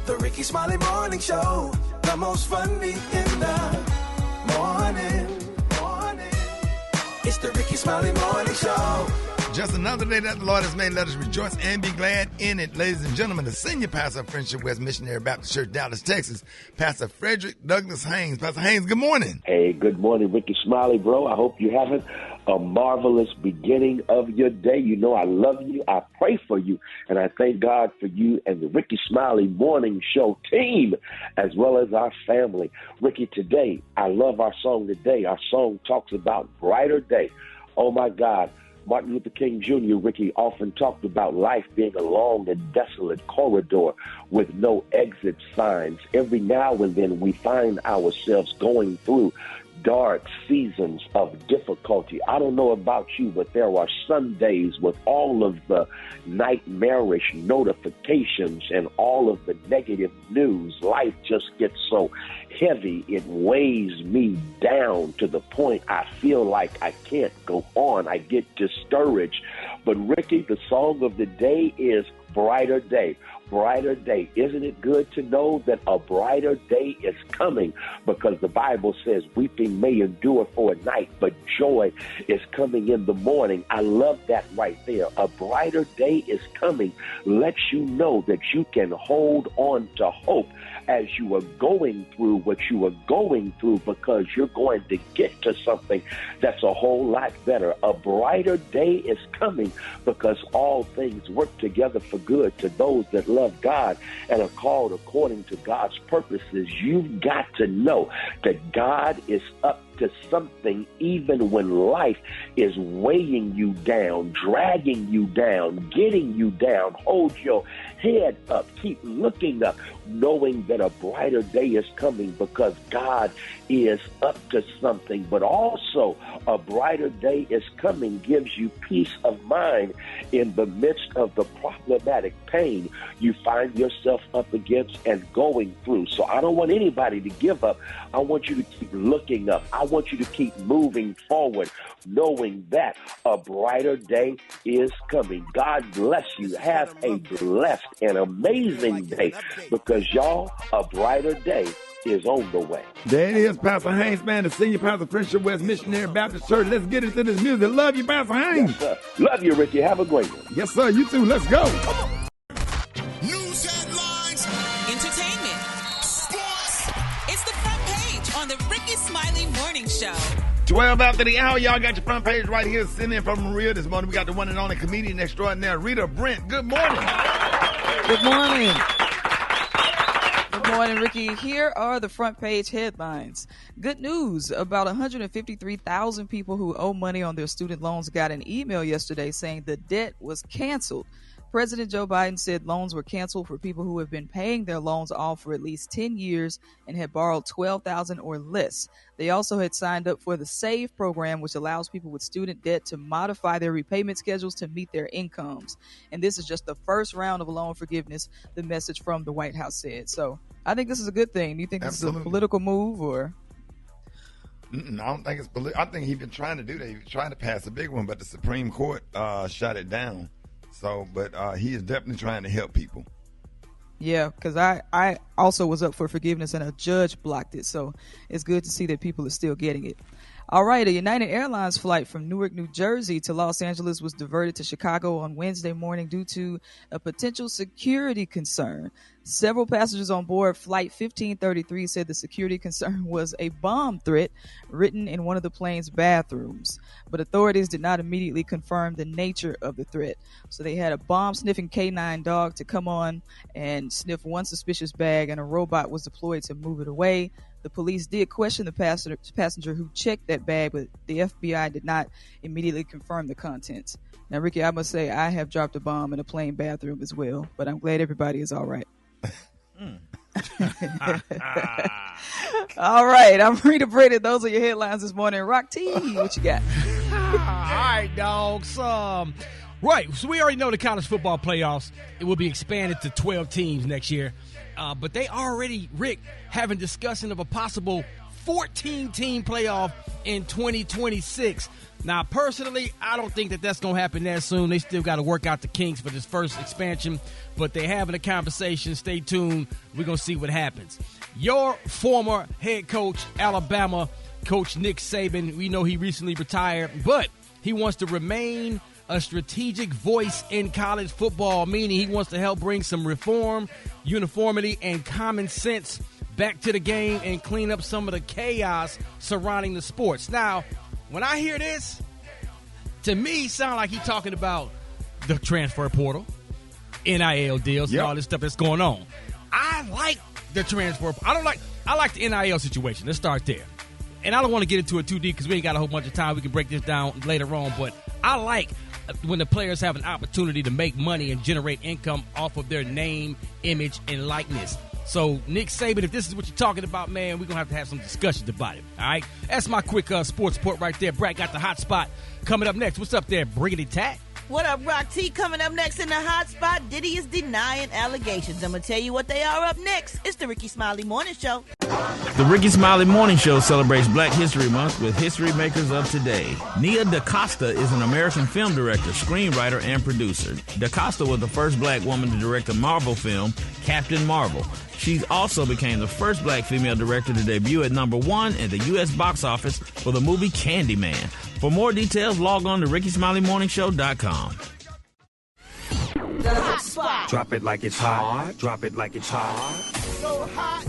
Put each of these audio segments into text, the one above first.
The Rickey Smiley Morning Show, the most funny in the morning. It's the Rickey Smiley Morning Show. Just another day that the Lord has made. Let us rejoice and be glad in it. Ladies and gentlemen, the senior pastor of Friendship West Missionary Baptist Church, Dallas, Texas, Pastor Frederick Douglass Haynes. Pastor Haynes, good morning. Hey, good morning, Rickey Smiley, bro. I hope you're having a marvelous beginning of your day. You know I love you. I pray for you. And I thank God for you and the Rickey Smiley Morning Show team, as well as our family. Rickey, today, I love our song today. Our song talks about brighter day. Oh, my God. Martin Luther King Jr., Rickey, often talked about life being a long and desolate corridor with no exit signs. Every now and then we find ourselves going through dark seasons of difficulty. I don't know about you, but there are some days with all of the nightmarish notifications and all of the negative news, life just gets so heavy, it weighs me down to the point I feel like I can't go on. I get discouraged. But Rickey, the song of the day is Brighter Day. Brighter day. Isn't it good to know that a brighter day is coming? Because the Bible says weeping may endure for a night, but joy is coming in the morning. I love that right there. A brighter day is coming. Lets you know that you can hold on to hope as you are going through what you are going through, because you're going to get to something that's a whole lot better. A brighter day is coming because all things work together for good to those that love God and are called according to God's purposes. You've got to know that God is up to something even when life is weighing you down, dragging you down, getting you down. Hold your head up. Keep looking up, knowing that a brighter day is coming because God is up to something. But also a brighter day is coming gives you peace of mind in the midst of the problematic pain you find yourself up against and going through. So I don't want anybody to give up. I want you to keep looking up. I want you to keep moving forward, knowing that a brighter day is coming. God bless you. Have a blessed and amazing day, because y'all, a brighter day is on the way. There it is, Pastor Haynes, man, the senior pastor of Friendship West Missionary Baptist Church. Let's get into this music. Love you, Pastor Haynes. Yes, sir. Love you, Rickey. Have a great one. Yes, sir. You too. Let's go. News headlines, entertainment, sports. It's the front page on the Rickey Smiley Morning Show. 12 after the hour, y'all got your front page right here. Sitting in from Maria this morning. We got the one and only comedian extraordinaire, Rita Brent. Good morning. Good morning. Good morning, Rickey. Here are the front page headlines. Good news. About 153,000 people who owe money on their student loans got an email yesterday saying the debt was canceled. President Joe Biden said loans were canceled for people who have been paying their loans off for at least 10 years and had borrowed $12,000 or less. They also had signed up for the SAVE program, which allows people with student debt to modify their repayment schedules to meet their incomes. And this is just the first round of loan forgiveness, the message from the White House said. So I think this is a good thing. Do you think this is a political move or? I don't think it's political. I think he's been trying to do that. He was trying to pass a big one, but the Supreme Court shot it down. So, but he is definitely trying to help people. Yeah, because I also was up for forgiveness and a judge blocked it. So it's good to see that people are still getting it. All right, a United Airlines flight from Newark, New Jersey to Los Angeles was diverted to Chicago on Wednesday morning due to a potential security concern. Several passengers on board Flight 1533 said the security concern was a bomb threat written in one of the plane's bathrooms. But authorities did not immediately confirm the nature of the threat. So they had a bomb-sniffing K9 dog to come on and sniff one suspicious bag, and a robot was deployed to move it away. The police did question the passenger who checked that bag, but the FBI did not immediately confirm the contents. Now, Rickey, I must say I have dropped a bomb in a plane bathroom as well, but I'm glad everybody is all right. All right, I'm Rita Brady. Those are your headlines this morning. Rock T, what you got? All right, dogs. Right, so we already know the college football playoffs. It will be expanded to 12 teams next year. But they already, Rick, having discussion of a possible 14-team playoff in 2026. Now, personally, I don't think that that's going to happen that soon. They still got to work out the kinks for this first expansion, but they're having a conversation. Stay tuned. We're going to see what happens. Your former head coach, Alabama, Coach Nick Saban, we know he recently retired, but he wants to remain a strategic voice in college football, meaning he wants to help bring some reform, uniformity, and common sense back to the game and clean up some of the chaos surrounding the sports. Now, when I hear this, to me, sound like he's talking about the transfer portal, NIL deals, and all this stuff that's going on. I like the transfer. I like the NIL situation. Let's start there. And I don't want to get into it too deep because we ain't got a whole bunch of time. We can break this down later on. But I like when the players have an opportunity to make money and generate income off of their name, image, and likeness. So, Nick Saban, if this is what you're talking about, man, we're going to have some discussions about it, all right? That's my quick sports report right there. Brad got the hot spot coming up next. What's up there, Briggity Tat? What up, Rock T? Coming up next in the hot spot, Diddy is denying allegations. I'm going to tell you what they are up next. It's the Rickey Smiley Morning Show. The Rickey Smiley Morning Show celebrates Black History Month with history makers of today. Nia DaCosta is an American film director, screenwriter, and producer. DaCosta was the first black woman to direct a Marvel film, Captain Marvel. She also became the first black female director to debut at #1 at the U.S. box office for the movie Candyman. For more details, log on to RickySmileyMorningShow.com. The hot spot. Drop it like it's hot. Drop it like it's hot. So hot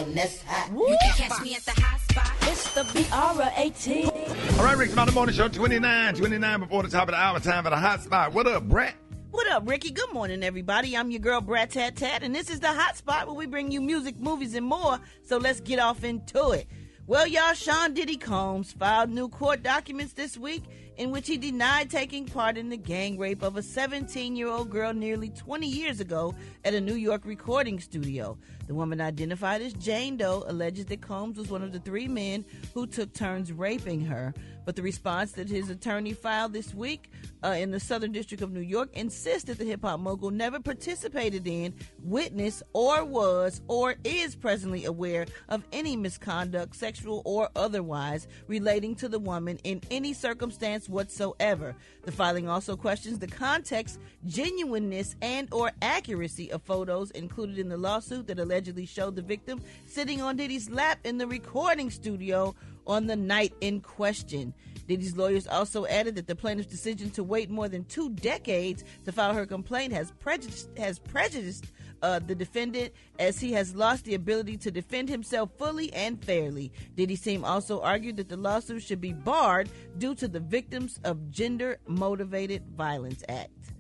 And that's hot. You can catch me at the hot spot. It's the BR18. All right, Rick Smiley Morning Show, 29 before the top of the hour. Time for the hot spot. What up, Brett? What up, Ricky? Good morning, everybody. I'm your girl, Brat Tat Tat, and this is the hot spot where we bring you music, movies, and more. So let's get off into it. Well, y'all, Sean Diddy Combs filed new court documents this week in which he denied taking part in the gang rape of a 17-year-old girl nearly 20 years ago at a New York recording studio. The woman, identified as Jane Doe, alleges that Combs was one of the 3 men who took turns raping her. But the response that his attorney filed this week in the Southern District of New York insists that the hip-hop mogul never participated in, witnessed, or was, or is presently aware of any misconduct, sexual or otherwise, relating to the woman in any circumstance whatsoever. The filing also questions the context, genuineness, and or accuracy of photos included in the lawsuit that allegedly showed the victim sitting on Diddy's lap in the recording studio on the night in question. Diddy's lawyers also added that the plaintiff's decision to wait more than 2 decades to file her complaint has prejudiced the defendant, as he has lost the ability to defend himself fully and fairly. Diddy's team also argued that the lawsuit should be barred due to the Victims of Gender Motivated Violence Act.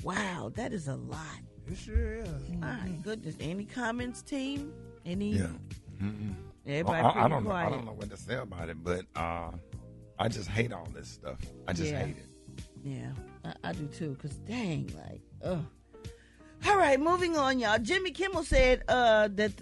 Wow, that is a lot. It sure is. My goodness. Any comments, team? Any? Yeah. Mm-mm. Everybody I don't quiet. know. I don't know what to say about it, but I just hate all this stuff. I just hate it. Yeah, I do too. Cause dang, like, ugh. All right, moving on, y'all. Jimmy Kimmel said that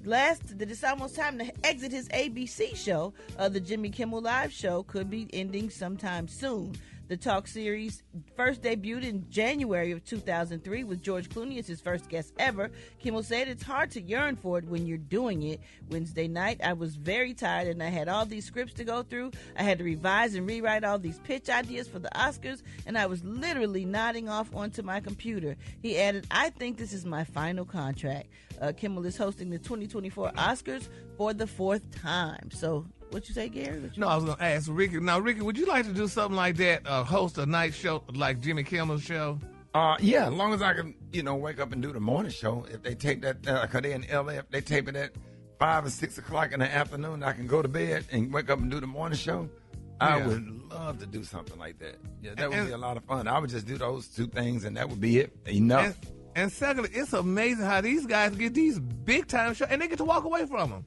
it's almost time to exit his ABC show. The Jimmy Kimmel Live show could be ending sometime soon. The talk series first debuted in January of 2003 with George Clooney as his first guest ever. Kimmel said it's hard to yearn for it when you're doing it. Wednesday night, I was very tired and I had all these scripts to go through. I had to revise and rewrite all these pitch ideas for the Oscars, and I was literally nodding off onto my computer. He added, I think this is my final contract. Kimmel is hosting the 2024 Oscars for the 4th time. So, what you say, Gary? No, I was going to ask Ricky. Now, Ricky, would you like to do something like that, host a night show like Jimmy Kimmel's show? Yeah, as long as I can, wake up and do the morning show. If they take that, because they're in L.A., if they tape it at 5 or 6 o'clock in the afternoon, I can go to bed and wake up and do the morning show. I would love to do something like that. Yeah, that would be a lot of fun. I would just do those 2 things, and that would be it. Enough. And secondly, it's amazing how these guys get these big-time shows, and they get to walk away from them.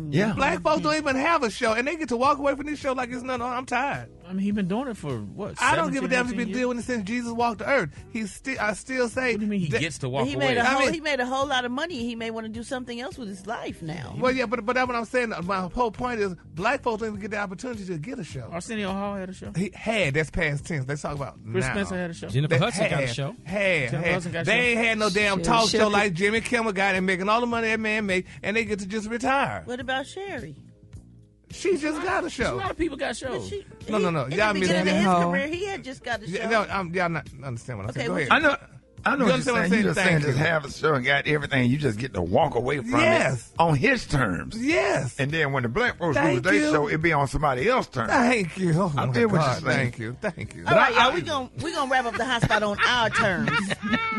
Yeah. Black folks don't even have a show, and they get to walk away from this show like it's nothing. I'm tired. I mean, he's been doing it for what? I don't give a damn if he's been doing it since Jesus walked the earth. I still say. What do you mean he gets to walk he away? He made a whole lot of money. He may want to do something else with his life now. Well, yeah, but that's what I'm saying. My whole point is black folks don't even get the opportunity to get a show. Arsenio Hall had a show. He had. That's past tense. Let's talk about Chris now. Spencer had a show. Jennifer Hudson got a show. They ain't had no damn talk show like Jimmy Kimmel got and making all the money that man made, and they get to just retire. What about Sherry? She just got a A show. lot of people got shows. No. In Y'all the beginning of missing his No. career, he had just got a show. y'all not understand what I'm saying. Go Okay, ahead. I know You what you're understand what I'm saying. You just saying? saying Thank just you. have a show and got everything. You just get to walk away from Yes. it on his terms. Yes. And then when the black folks Thank lose their you. show, it be on somebody else's terms. Thank you. Oh, I my feel what you're God. saying. Thank you. All right, y'all, we gonna wrap up the hot spot on our terms.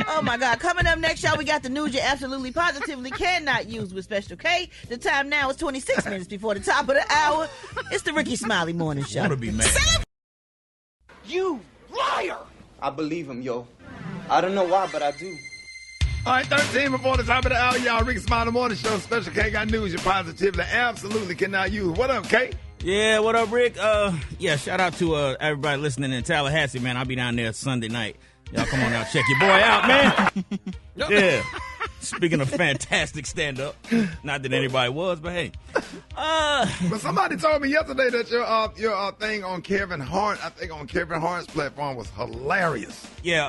Oh my God! Coming up next, y'all, we got the news you absolutely positively cannot use with Special K. The time now is 26 minutes before the top of the hour. It's the Rickey Smiley Morning Show. Want to be mad? You liar! I believe him, yo. I don't know why, but I do. All right, 13 before the top of the hour, y'all. Rickey Smiley Morning Show. Special K got news you positively absolutely cannot use. What up, K? Yeah, what up, Rick? Yeah, shout out to everybody listening in Tallahassee, man. I'll be down there Sunday night. Y'all come on out, check your boy out, man. Yeah. Speaking of fantastic stand-up, not that anybody was, but hey. But somebody told me yesterday that your thing on Kevin Hart, I think on Kevin Hart's platform, was hilarious. Yeah,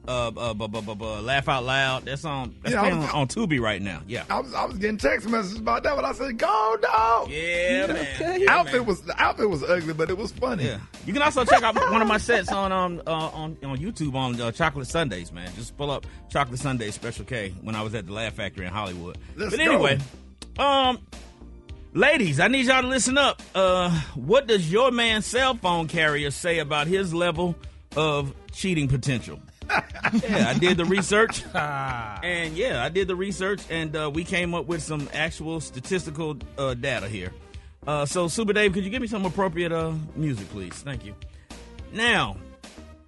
Laugh Out Loud. That's on Tubi right now. Yeah. I was getting text messages about that, but I said, "Go, dog!" Yeah, man. The outfit was ugly, but it was funny. Yeah. You can also check out one of my sets on YouTube on Chocolate Sundays, man. Just pull up Chocolate Sundays Special K when I was at the Laugh Factory in Hollywood. Let's but anyway, go. Ladies, I need y'all to listen up. What does your man's cell phone carrier say about his level of cheating potential? Yeah, I did the research. And we came up with some actual statistical data here. So, Super Dave, could you give me some appropriate music, please? Thank you. Now,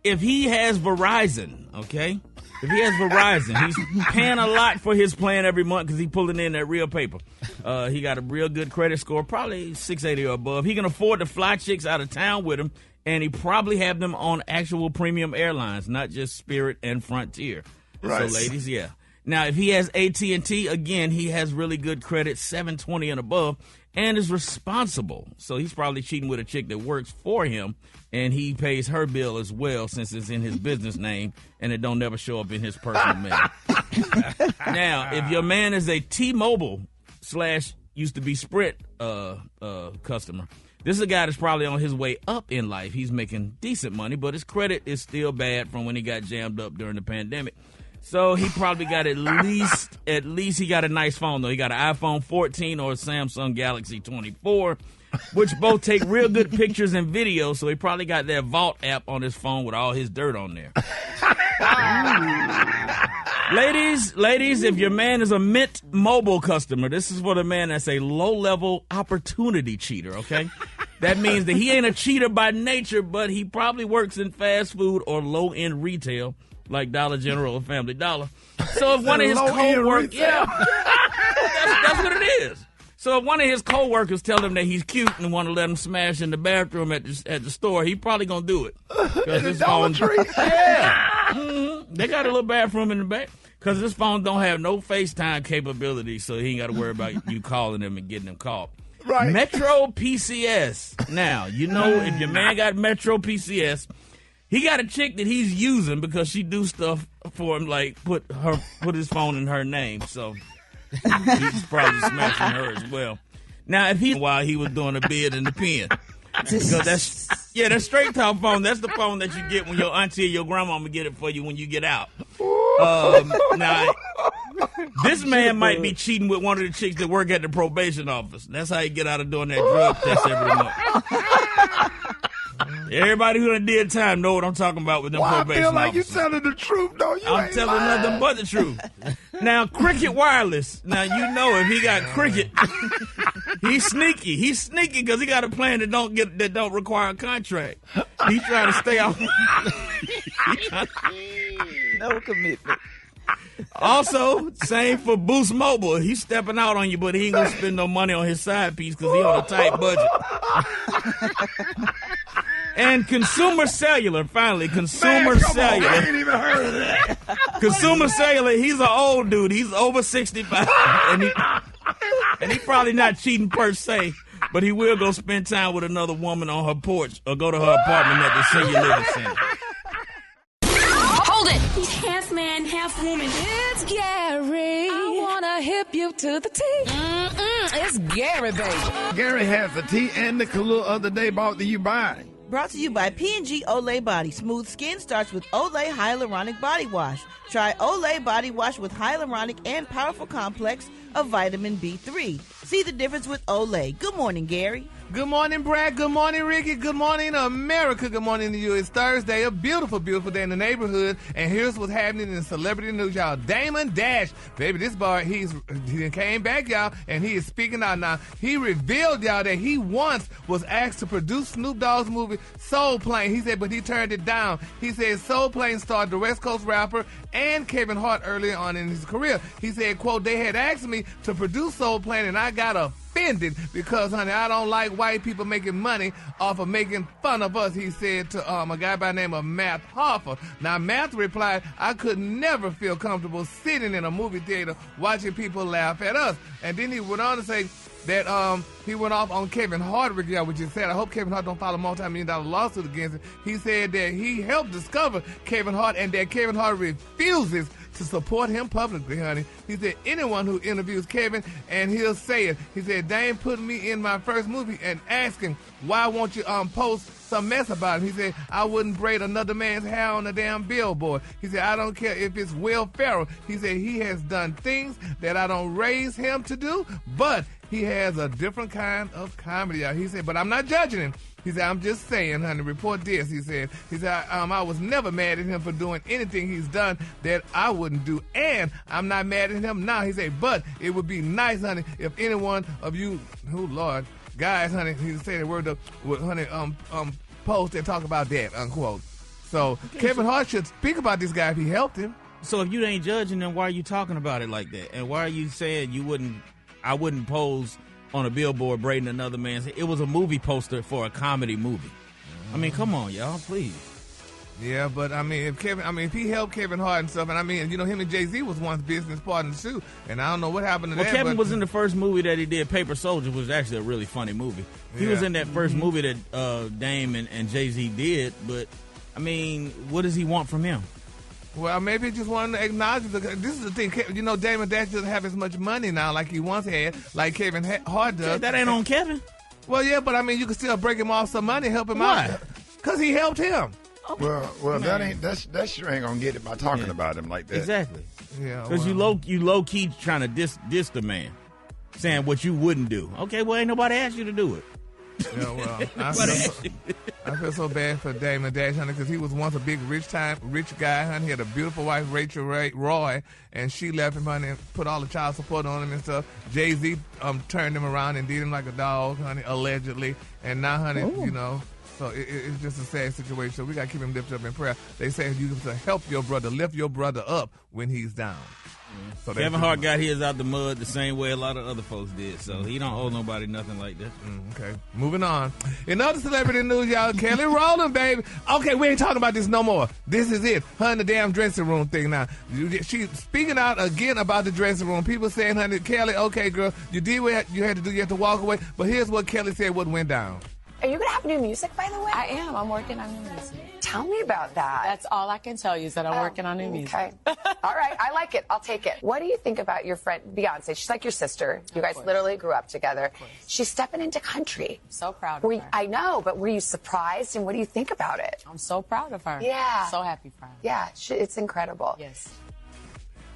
if he has Verizon, okay? If he has Verizon, he's paying a lot for his plan every month because he's pulling in that real paper. He got a real good credit score, probably 680 or above. He can afford to fly chicks out of town with him, and he probably have them on actual premium airlines, not just Spirit and Frontier. Right. So, ladies, yeah. Now, if he has AT&T, again, he has really good credit, 720 and above, and is responsible. So he's probably cheating with a chick that works for him, and he pays her bill as well since it's in his business name, and it don't never show up in his personal mail. Now, if your man is a T-Mobile / used to be Sprint customer, this is a guy that's probably on his way up in life. He's making decent money, but his credit is still bad from when he got jammed up during the pandemic. So he probably got at least he got a nice phone, though. He got an iPhone 14 or a Samsung Galaxy 24, which both take real good pictures and videos. So he probably got that Vault app on his phone with all his dirt on there. Ladies, if your man is a Mint Mobile customer, this is for the man that's a low-level opportunity cheater, okay? That means that he ain't a cheater by nature, but he probably works in fast food or low-end retail, like Dollar General or Family Dollar. So if one of his co-workers, that's what it is. So if one of his co-workers tell him that he's cute and want to let him smash in the bathroom at the store, he probably gonna do it. In the Dollar Tree? Yeah. Mm-hmm. They got a little bathroom in the back. Because this phone don't have no FaceTime capability, so he ain't got to worry about you calling him and getting him called. Right. Metro PCS. Now, you know, if your man got Metro PCS, he got a chick that he's using because she do stuff for him, like put his phone in her name. So he's probably smashing her as well. Now, if while he was doing a bid in the pen. Because that straight talk phone, that's the phone that you get when your auntie or your grandmama get it for you when you get out. Now, this man might be cheating with one of the chicks that work at the probation office. That's how he get out of doing that drug test every month. Everybody who done did time know what I'm talking about with them probation I feel like officers. you telling the truth, though. I'm telling nothing but the truth. Now, Cricket Wireless. Now, you know if he got Cricket, he's sneaky. He's sneaky because he got a plan that don't require a contract. He's trying to stay off. No commitment. Also, same for Boost Mobile. He's stepping out on you, but he ain't gonna spend no money on his side piece because he on a tight budget. And Consumer Cellular, finally, Consumer Cellular. I ain't even heard of that. Consumer Cellular, he's an old dude. He's over 65. And he probably not cheating per se, but he will go spend time with another woman on her porch or go to her apartment at the senior living center. Hold split. He's half man, half woman. It's Gary. I wanna hip you to the T. It's Gary, baby. Gary has the tea and the clue of the day brought to you by. Brought to you by P&G Olay Body. Smooth skin starts with Olay Hyaluronic Body Wash. Try Olay Body Wash with hyaluronic and powerful complex of vitamin B3. See the difference with Olay. Good morning, Gary. Good morning, Brad. Good morning, Ricky. Good morning, America. Good morning to you. It's Thursday, a beautiful, beautiful day in the neighborhood. And here's what's happening in celebrity news, y'all. Damon Dash, baby, this boy, he came back, y'all, and he is speaking out now. He revealed, y'all, that he once was asked to produce Snoop Dogg's movie Soul Plane. He said, but he turned it down. He said Soul Plane starred the West Coast rapper and Kevin Hart early on in his career. He said, quote, they had asked me to produce Soul Plane, and I got offended because, honey, I don't like white people making money off of making fun of us, he said to a guy by the name of Matt Hoffa. Now, Matt replied, I could never feel comfortable sitting in a movie theater watching people laugh at us. And then he went on to say that he went off on Kevin Hart, which is sad. I hope Kevin Hart don't file a multi-million-dollar lawsuit against him. He said that he helped discover Kevin Hart and that Kevin Hart refuses to support him publicly, honey. He said, anyone who interviews Kevin, and he'll say it. He said, Dame put me in my first movie and asking, why won't you post some mess about him? He said, I wouldn't braid another man's hair on a damn billboard. He said, I don't care if it's Will Ferrell. He said, he has done things that I don't raise him to do, but he has a different kind of comedy. He said, but I'm not judging him. He said, I'm just saying, honey, report this. He said, I was never mad at him for doing anything he's done that I wouldn't do, and I'm not mad at him now. He said, but it would be nice, honey, if any one of you, Lord, guys, honey, he said the word, honey, post and talk about that, unquote. So Kevin Hart should speak about this guy if he helped him. So if you ain't judging them, why are you talking about it like that? And why are you saying I wouldn't pose on a billboard braiding another man's hair? It was a movie poster for a comedy movie. I mean, come on, y'all, please. Yeah, but I mean, if he helped Kevin Hart and stuff, and I mean, him and Jay-Z was once business partners too, and I don't know what happened to that. Kevin was in the first movie that he did, Paper Soldier, which was actually a really funny movie. He was in that first movie that Dame and Jay-Z did, but I mean, what does he want from him? Well, maybe he just wanted to acknowledge this is the thing. Damon Dash doesn't have as much money now like he once had, like Kevin Hart does. Yeah, that ain't on Kevin. Well, yeah, but I mean, you can still break him off some money, help him out. Because he helped him. Well, that sure ain't gonna get it by talking about him like that. Exactly. Yeah. Because you low key trying to diss the man, saying what you wouldn't do. Okay, well, ain't nobody asked you to do it. Yeah, well, I feel so bad for Damon Dash, honey, because he was once a big rich guy, honey. He had a beautiful wife, Rachel Roy, and she left him, honey, and put all the child support on him and stuff. Jay-Z turned him around and did him like a dog, honey, allegedly. And now, honey, so it's just a sad situation. So we got to keep him lifted up in prayer. They say you have to help your brother, lift your brother up when he's down. So Kevin Hart got his out the mud the same way a lot of other folks did, so he don't owe nobody nothing like that. Okay, moving on. In other celebrity news, y'all, Kelly Rowland, baby. Okay, we ain't talking about this no more. This is it. Her in the damn dressing room thing now. She's speaking out again about the dressing room. People saying, honey, Kelly, okay, girl, you did what you had to do. You had to walk away. But here's what Kelly said what went down. Are you going to have new music, by the way? I am. I'm working on new music. Tell me about that. That's all I can tell you is that I'm working on new music. Okay. All right. I like it. I'll take it. What do you think about your friend, Beyonce? She's like your sister. You guys literally grew up together. She's stepping into country. So proud of her. I know, but were you surprised? And what do you think about it? I'm so proud of her. Yeah. So happy for her. Yeah. It's incredible. Yes.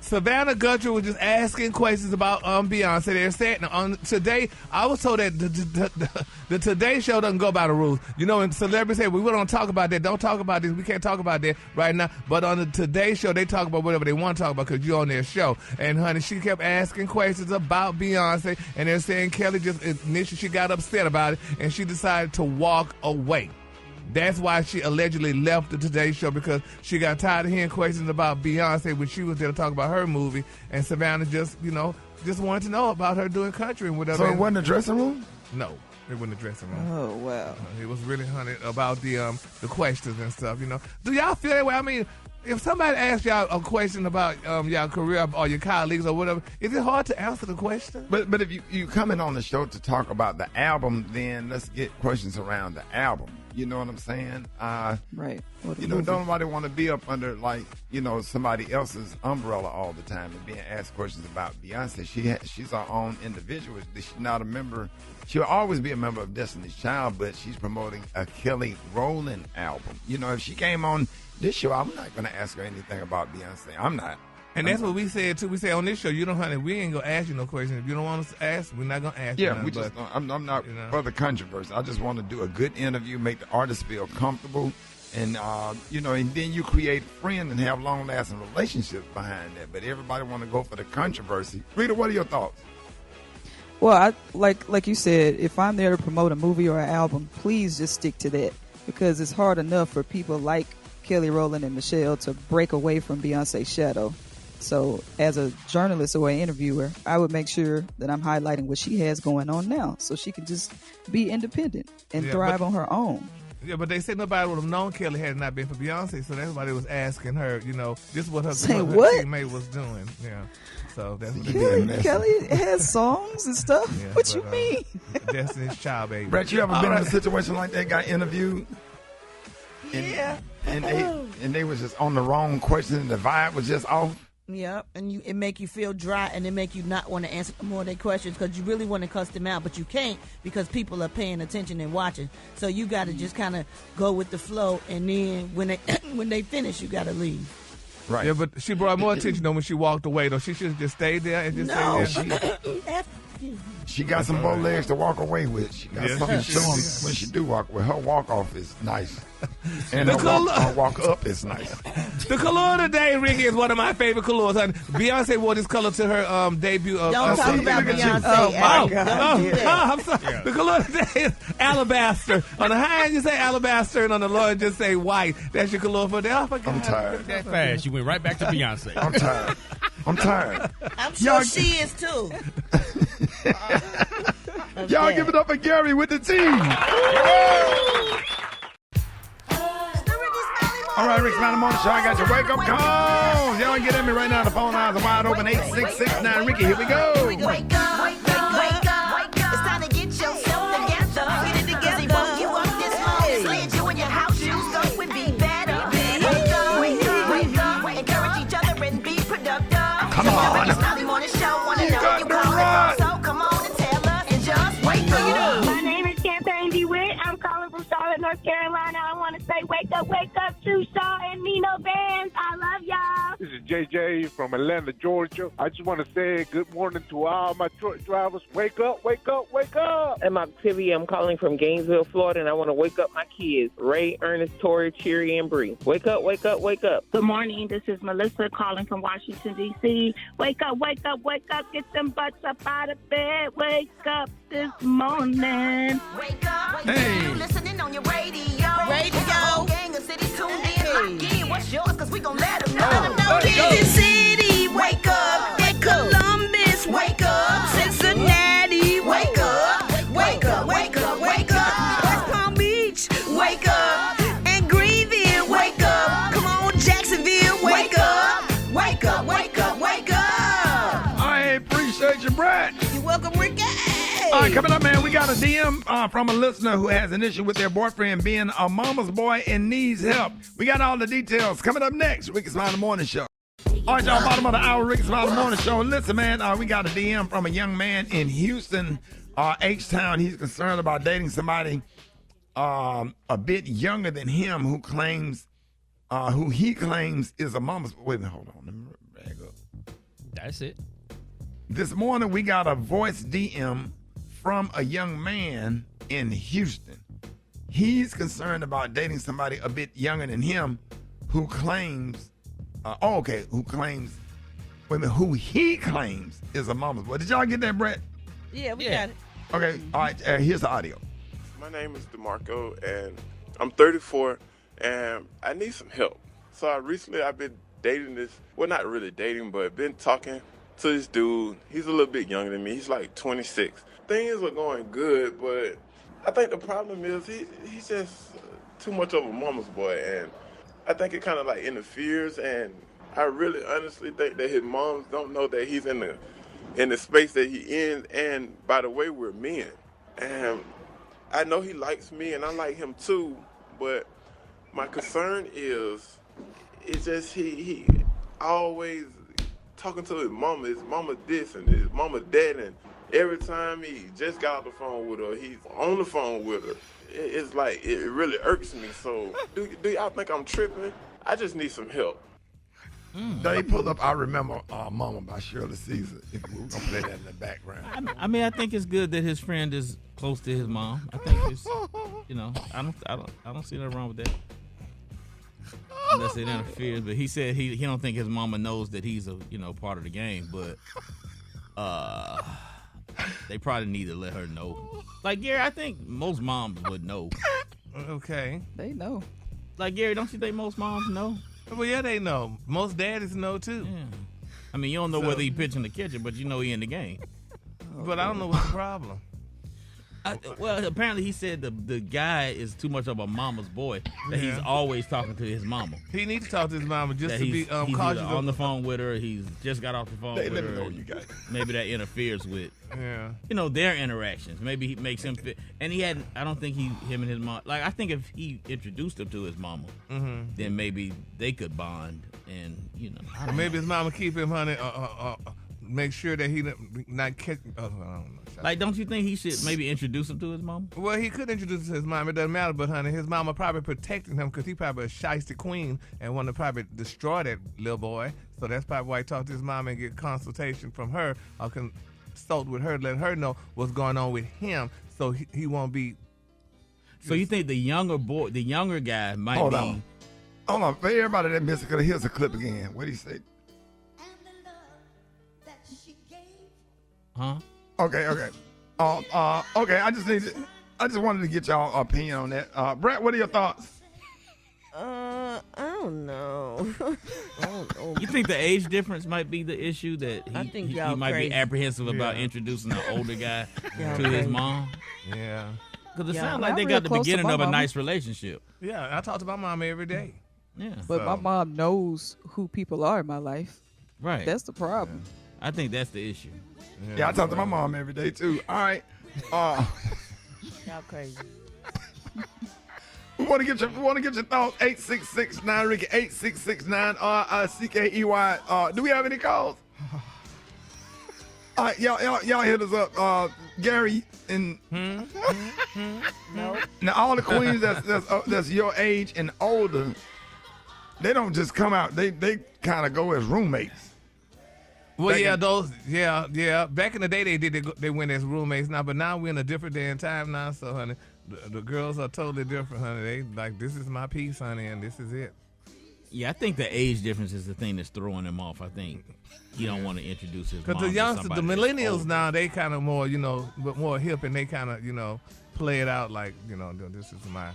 Savannah Guthrie was just asking questions about Beyonce. They're saying on today, I was told that the Today Show doesn't go by the rules. And celebrities say, we don't talk about that. Don't talk about this. We can't talk about that right now. But on the Today Show, they talk about whatever they want to talk about because you're on their show. And, honey, she kept asking questions about Beyonce. And they're saying Kelly initially she got upset about it. And she decided to walk away. That's why she allegedly left the Today Show, because she got tired of hearing questions about Beyonce when she was there to talk about her movie, and Savannah just wanted to know about her doing country and whatever. So it wasn't a dressing room? No, it wasn't a dressing room. Oh, wow. It was really, honey, about the questions and stuff, Do y'all feel that way? I mean, if somebody asks y'all a question about y'all career or your colleagues or whatever, is it hard to answer the question? But if you coming on the show to talk about the album, then let's get questions around the album. You know what I'm saying? Right. You know, don't nobody want to be up under, like, you know, somebody else's umbrella all the time and being asked questions about Beyonce. She's her own individual. She's not a member. She'll always be a member of Destiny's Child, but she's promoting a Kelly Rowland album. You know, if she came on this show, I'm not going to ask her anything about Beyonce. I'm not. And that's what we said too. We said on this show, you don't, honey, we ain't gonna ask you no questions. If you don't want us to ask, we're not gonna ask you. Yeah, we just. I'm not for the controversy. I just want to do a good interview, make the artist feel comfortable, and you know, and then you create friends and have long-lasting relationships behind that. But everybody want to go for the controversy. Rita, what are your thoughts? Well, I like you said, if I'm there to promote a movie or an album, please just stick to that, because it's hard enough for people like Kelly Rowland and Michelle to break away from Beyonce's shadow. So as a journalist or an interviewer, I would make sure that I'm highlighting what she has going on now, so she can just be independent and thrive on her own. Yeah, but they said nobody would have known Kelly had it not been for Beyonce, so that's why they was asking her, you know, this is what her teammate was doing. Yeah. So that's what Kelly has songs and stuff. Yeah, what you mean? Destiny's Child, baby. Brett, you ever been in a situation like that? Got interviewed? Yeah. And they was just on the wrong question, and the vibe was just off. Yeah, and it make you feel dry, and it make you not want to answer more of their questions, because you really want to cuss them out, but you can't because people are paying attention and watching. So you got to just kind of go with the flow, and then when they finish, you got to leave. Right. Yeah, but she brought more attention though when she walked away. Though she should have just stayed there and just stayed there. She got some bow legs to walk away with. She got something to show them when she do walk with. Her walk off is nice, and her walk up is nice. The color today, Ricky, is one of my favorite colors. Beyonce wore this color to her debut. Don't talk about Beyonce. Oh my God! I'm sorry. Yeah. The color today is alabaster. On the high end, you say alabaster, and on the low end, just say white. That's your color for that. I'm tired. That fast, you went right back to Beyonce. I'm tired. I'm sure she is too. Y'all give it up for Gary with the team. All right, Rick Smiley Morning Show. I got your wake-up calls. Y'all get at me right now. The phone lines are wide open. 866-9 Ricky. Here we go. Wake up, wake up, wake up, wake up. It's time to get yourself together. Get it together. He woke you up this morning. Slid you in your house shoes. Go and be better. Wake up, wake up, wake up. Encourage each other and be productive. Come on. Ricky Smiley Morning Show. Wanna know you calling. So come on and tell us and just wake up. My name is Campaign DeWitt. I'm calling from Charlotte, North Carolina. I want to say wake up to Shaw and Nino Bands. I love y'all. This is JJ from Atlanta, Georgia. I just want to say good morning to all my truck drivers. Wake up, wake up, wake up. I'm Octavia. I'm calling from Gainesville, Florida, and I want to wake up my kids, Ray, Ernest, Tori, Cheery, and Bree. Wake up, wake up, wake up. Good morning. This is Melissa calling from Washington, D.C. Wake up, wake up, wake up. Get them butts up out of bed. Wake up this morning. Wake up. Hey. You listening on your radio. Whole gang of cities tuned in. Lock in. What's yours? Because we gon' let them know. Kansas City, wake up. And Columbus, wake up. Cincinnati, wake up. Wake up, wake up, wake up. West Palm Beach, wake up. And Greenville, wake up. Come on, Jacksonville, wake up. Wake up, wake up, wake up. I appreciate you, Brett. You're welcome, Ricky. All right, coming up, man, we got a DM from a listener who has an issue with their boyfriend being a mama's boy and needs help. We got all the details coming up next. Rickey Smiley Morning Show. All right, y'all, bottom of the hour, Rickey Smiley Morning Show. Listen, man, we got a DM from a young man in Houston, H-Town. He's concerned about dating somebody a bit younger than him who he claims is a mama's boy. Wait a minute, hold on. Let me back up. That's it. This morning, we got a voice DM from a young man in Houston. He's concerned about dating somebody a bit younger than him who claims, who he claims is a mama's boy. Did y'all get that, Brett? Yeah, we got it. Okay, all right, here's the audio. My name is DeMarco, and I'm 34, and I need some help. So I've been dating this, well, not really dating, but been talking to this dude. He's a little bit younger than me. He's like 26. Things are going good, but I think the problem is he's just too much of a mama's boy, and I think it kind of like interferes, and I really honestly think that his moms don't know that he's in the space that he in, and by the way, we're men. And I know he likes me and I like him too, but my concern is it's just he always talking to his mama this and his mama that, and every time he just got off the phone with her, he's on the phone with her. It's like, it really irks me. So do y'all think I'm tripping? I just need some help. They pulled up I Remember Mama by Shirley Caesar. We're going to play that in the background. I mean, I think it's good that his friend is close to his mom. I think it's, I don't see nothing wrong with that. Unless it interferes. But he said he don't think his mama knows that he's a, part of the game. But they probably need to let her know. Like, Gary, I think most moms would know. Okay. They know. Like, Gary, don't you think most moms know? Well, yeah, they know. Most daddies know, too. Yeah. I mean, you don't know whether he pitch in the kitchen, but you know he in the game. But I don't know what's the problem. Well, apparently he said the guy is too much of a mama's boy, that he's always talking to his mama. He needs to talk to his mama just that to be he's cautious. On the phone with her. He's just got off the phone with her. Know you guys. Maybe that interferes with, their interactions. Maybe he makes him fit. And I don't think him and his mom, like, I think if he introduced him to his mama, then maybe they could bond and, Maybe his mama keep him, honey, make sure that he not catch. I don't know. Like, don't you think he should maybe introduce him to his mom? Well, he could introduce him to his mom. It doesn't matter, but honey, his mama probably protecting him because he probably a shiesty queen and want to probably destroy that little boy. So that's probably why he talked to his mom and get consultation from her or consult with her, let her know what's going on with him, so he won't be. So you think the younger guy might Hold be? Hold on, for everybody that missed it, here's a clip again. What do you say? Huh? Okay. Okay. I just wanted to get y'all opinion on that. Brett, what are your thoughts? I don't know. You think the age difference might be the issue that I think he y'all might crazy. be apprehensive about introducing an older guy to his mom? Yeah. Because it sounds like they got the beginning of a nice relationship. Yeah, I talk to my mom every day. Yeah. But my mom knows who people are in my life. Right. That's the problem. I think that's the issue. Yeah, I talk to my mom every day too. All right. Y'all crazy. We want to get your thoughts. 866-9 Ricky 866-9 RICKEY. Do we have any calls? All right, y'all hit us up. Gary and No. Now all the queens that's your age and older, they don't just come out. They kind of go as roommates. Well, Back in the day, they went as roommates now, but now we're in a different day and time now. So, honey, the girls are totally different, honey. They like, this is my piece, honey, and this is it. Yeah, I think the age difference is the thing that's throwing them off. I think he don't want to introduce his mom. Because the to youngsters, the somebody millennials now, they kind of more, but more hip, and they kind of, play it out like, this is my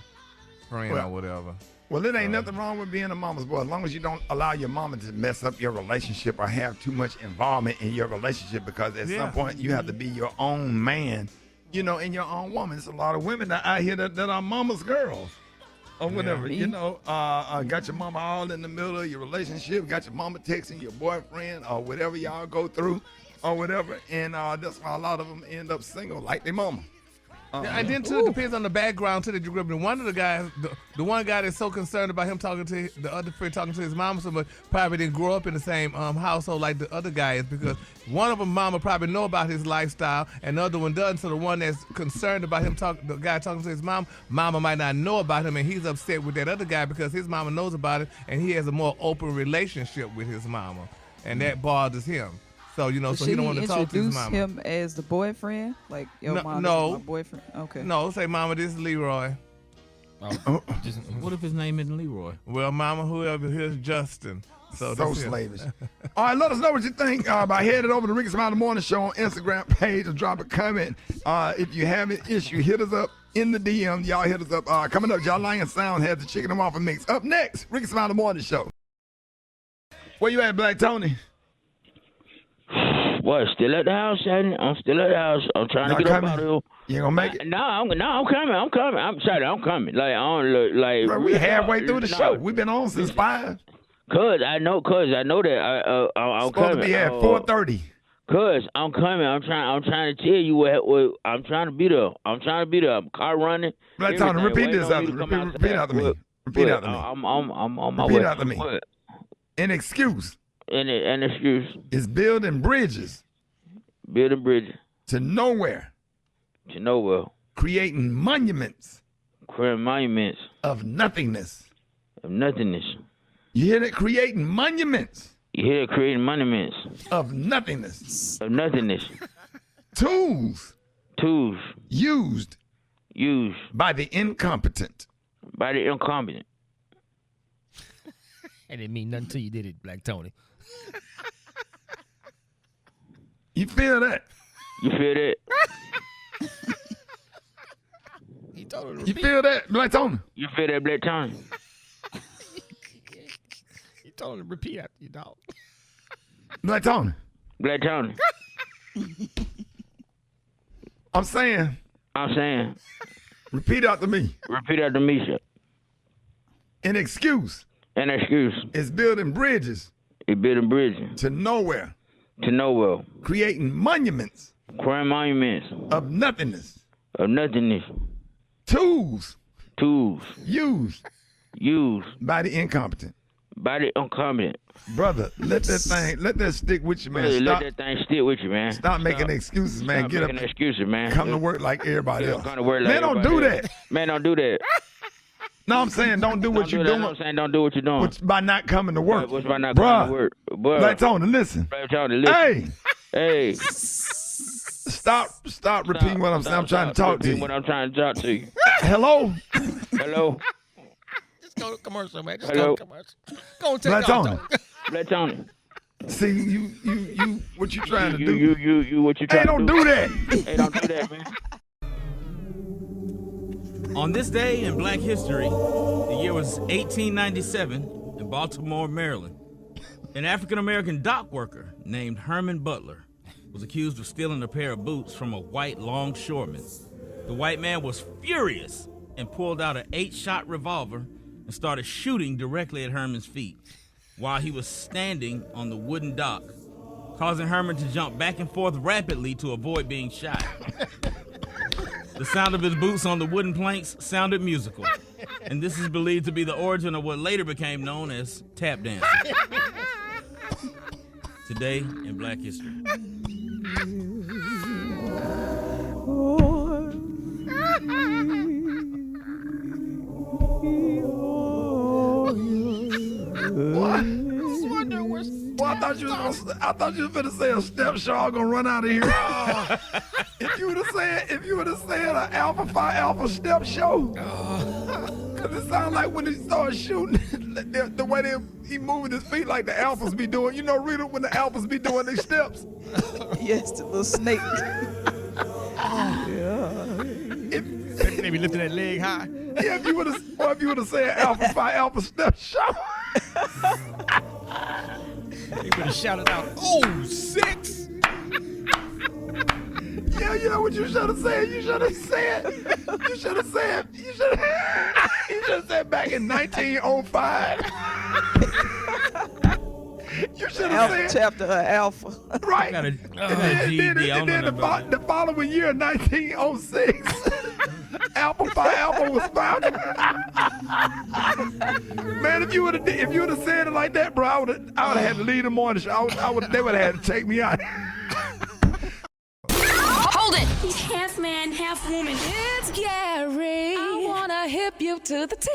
friend or whatever. Well, it ain't nothing wrong with being a mama's boy as long as you don't allow your mama to mess up your relationship or have too much involvement in your relationship, because at some point you have to be your own man, and your own woman. There's a lot of women that out here that are mama's girls or whatever, got your mama all in the middle of your relationship, got your mama texting your boyfriend or whatever y'all go through or whatever, and that's why a lot of them end up single like their mama. And then too, it depends on the background too that you grew up in. One of the guys, the one guy that's so concerned about him talking to the other friend, talking to his mama so much, probably didn't grow up in the same household like the other guy is, because one of them mama probably know about his lifestyle and the other one doesn't. So the one that's concerned about him the guy talking to his mama might not know about him, and he's upset with that other guy because his mama knows about it and he has a more open relationship with his mama, and that bothers him. So, so he don't want to talk to his mama. Should he introduce him as the boyfriend? Like, mom, no. this is my boyfriend? Okay. No, say, mama, this is Leroy. What if his name isn't Leroy? Well, mama, whoever, here's Justin. So slavish. All right, let us know what you think by heading over to Rickey Smiley Morning Show on Instagram page or drop a comment. If you have an issue, hit us up in the DM. Y'all hit us up. Coming up, y'all Lion Sound has the Chicken and Waffle Mix. Up next, Rickey Smiley Morning Show. Where you at, Black Tony? What? Still at the house, Shady? I'm still at the house. I'm trying to get up out of here. You gonna make it? No, I'm coming. I'm coming. Like, I don't look like. Bro, we halfway through the show. We've been on since 5. Cause I know that I'm supposed to be at 4:30. Cuz I'm coming. I'm trying to tell you what I'm trying to be there. I'm car running. Black Tony, repeat this after me. Repeat after me. Repeat after me. I'm on my way. Repeat after me. An excuse. An excuse is building bridges. Building bridges to nowhere. To nowhere. Creating monuments. Creating monuments of nothingness. Of nothingness. You hear that? Creating monuments. You hear that? Creating monuments of nothingness. Of nothingness. Tools. Used by the incompetent. By the incompetent. That didn't mean nothing to you, did it, Black Tony? You feel that? You feel that? You feel that, Black Tony? You feel that, Black Tony? You told him to repeat after you, dog. Black Tony. Black Tony. I'm saying. Repeat after me. Repeat after me, sir. An excuse. Is building bridges. To nowhere. Creating monuments. Of nothingness. Tools. Used by the incompetent. Brother, let that stick with you, man. Let that thing stick with you, man. Stop making excuses, man. Get up. Excuses, man. Come to work like everybody else. Come to work like man, don't do that. Man, don't do that. No, I'm saying don't do what you're doing. I'm saying don't do what you're doing. By not coming to work. By not coming to work. Black Tony, listen. Hey. Stop repeating what I'm saying. I'm trying to talk to you. What I'm trying to talk to you. Hello? Just go to commercial, man. Hello? Go to commercial. Go and take Black Tony. Black Tony. See, you, what you trying to do? You, what you trying to do? Hey, don't do that. Hey, don't do that, man. On this day in Black history, the year was 1897 in Baltimore, Maryland. An African-American dock worker named Herman Butler was accused of stealing a pair of boots from a white longshoreman. The white man was furious and pulled out an 8-shot revolver and started shooting directly at Herman's feet while he was standing on the wooden dock, causing Herman to jump back and forth rapidly to avoid being shot. The sound of his boots on the wooden planks sounded musical, and this is believed to be the origin of what later became known as tap dancing. Today in Black history. What? Well, I thought you was gonna say a step show gonna run out of here. If you would have said an Alpha Phi Alpha step show. Cause it sounds like when he started shooting, the way he moving his feet like the alphas be doing. You know, Rita, when the alphas be doing their steps. Yes, the little snake. They be lifting that leg high. Yeah, if you would have said Alpha Phi Alpha step show. They would have shouted out, "Oh, 6!" Yeah, you know what you should have said? You should have said back in 1905. You should have said chapter Alpha. Right. Then the following year, 1906, Alpha Phi Alpha was founded. Man, if you would have said it like that, bro, I would have had to leave the morning show. They would have had to take me out. Hold it! He's half man, half woman. It's Gary. I wanna hip you to the T.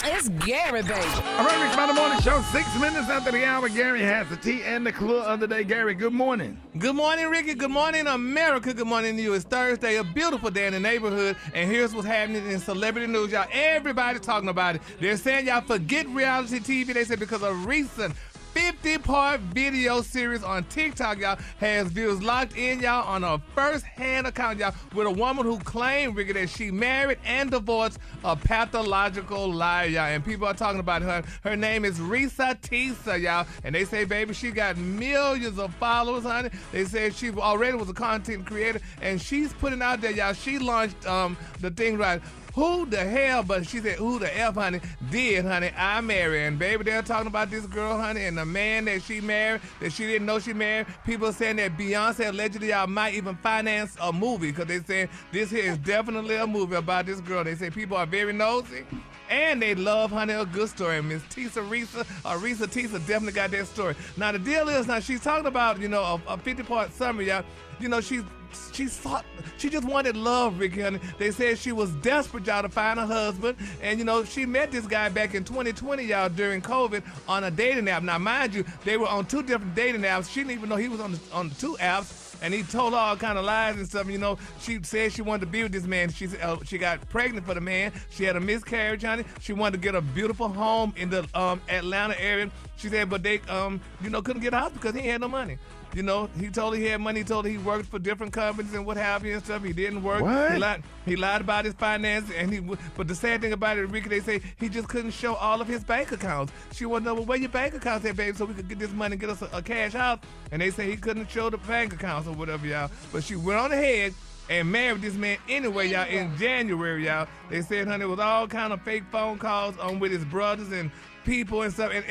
It's Gary, baby. All right, Rickey Smiley Morning Show, 6 minutes after the hour. Gary has the tea and the clue of the day. Gary, good morning. Good morning, Ricky. Good morning, America. Good morning to you. It's Thursday, a beautiful day in the neighborhood, and here's what's happening in celebrity news. Y'all, everybody's talking about it. They're saying y'all forget reality TV. They said because a recent 50-part video series on TikTok, y'all, has viewers locked in, y'all, on a first-hand account, y'all, with a woman who claimed, Ricky, that she married and divorced a pathological liar, y'all. And people are talking about her. Her name is Risa Tisa, y'all. And they say, baby, she got millions of followers, honey. They said she already was a content creator, and she's putting out there, y'all. She launched the thing, right? who the hell, but she said, who the F, honey, did, honey, I marry? And baby, they're talking about this girl, honey, and the man that she married, that she didn't know she married. People are saying that Beyonce allegedly might even finance a movie, because they say this here is definitely a movie about this girl. They say people are very nosy. And they love, honey, a good story. Miss Risa Tisa definitely got that story. Now, the deal is, now she's talking about, you know, a 50-part summary, y'all. You know, she just wanted love, Ricky, honey. They said she was desperate, y'all, to find a husband. And, you know, she met this guy back in 2020, y'all, during COVID on a dating app. Now, mind you, they were on 2 different dating apps. She didn't even know he was on the 2 apps. And he told her all kind of lies and stuff. You know, she said she wanted to be with this man. She got pregnant for the man. She had a miscarriage, honey. She wanted to get a beautiful home in the Atlanta area. She said, but they, you know, couldn't get a house because he had no money. You know, he told her he had money. He told her he worked for different companies and what have you and stuff. He didn't work. What? He lied about his finances. But the sad thing about it, Ricky, they say he just couldn't show all of his bank accounts. She wanted to know, well, where your bank accounts at, baby, so we could get this money and get us a cash house. And they say he couldn't show the bank accounts or whatever, y'all. But she went on ahead and married this man anyway, y'all, in January, y'all. They said, honey, it was all kind of fake phone calls with his brothers and people and stuff. And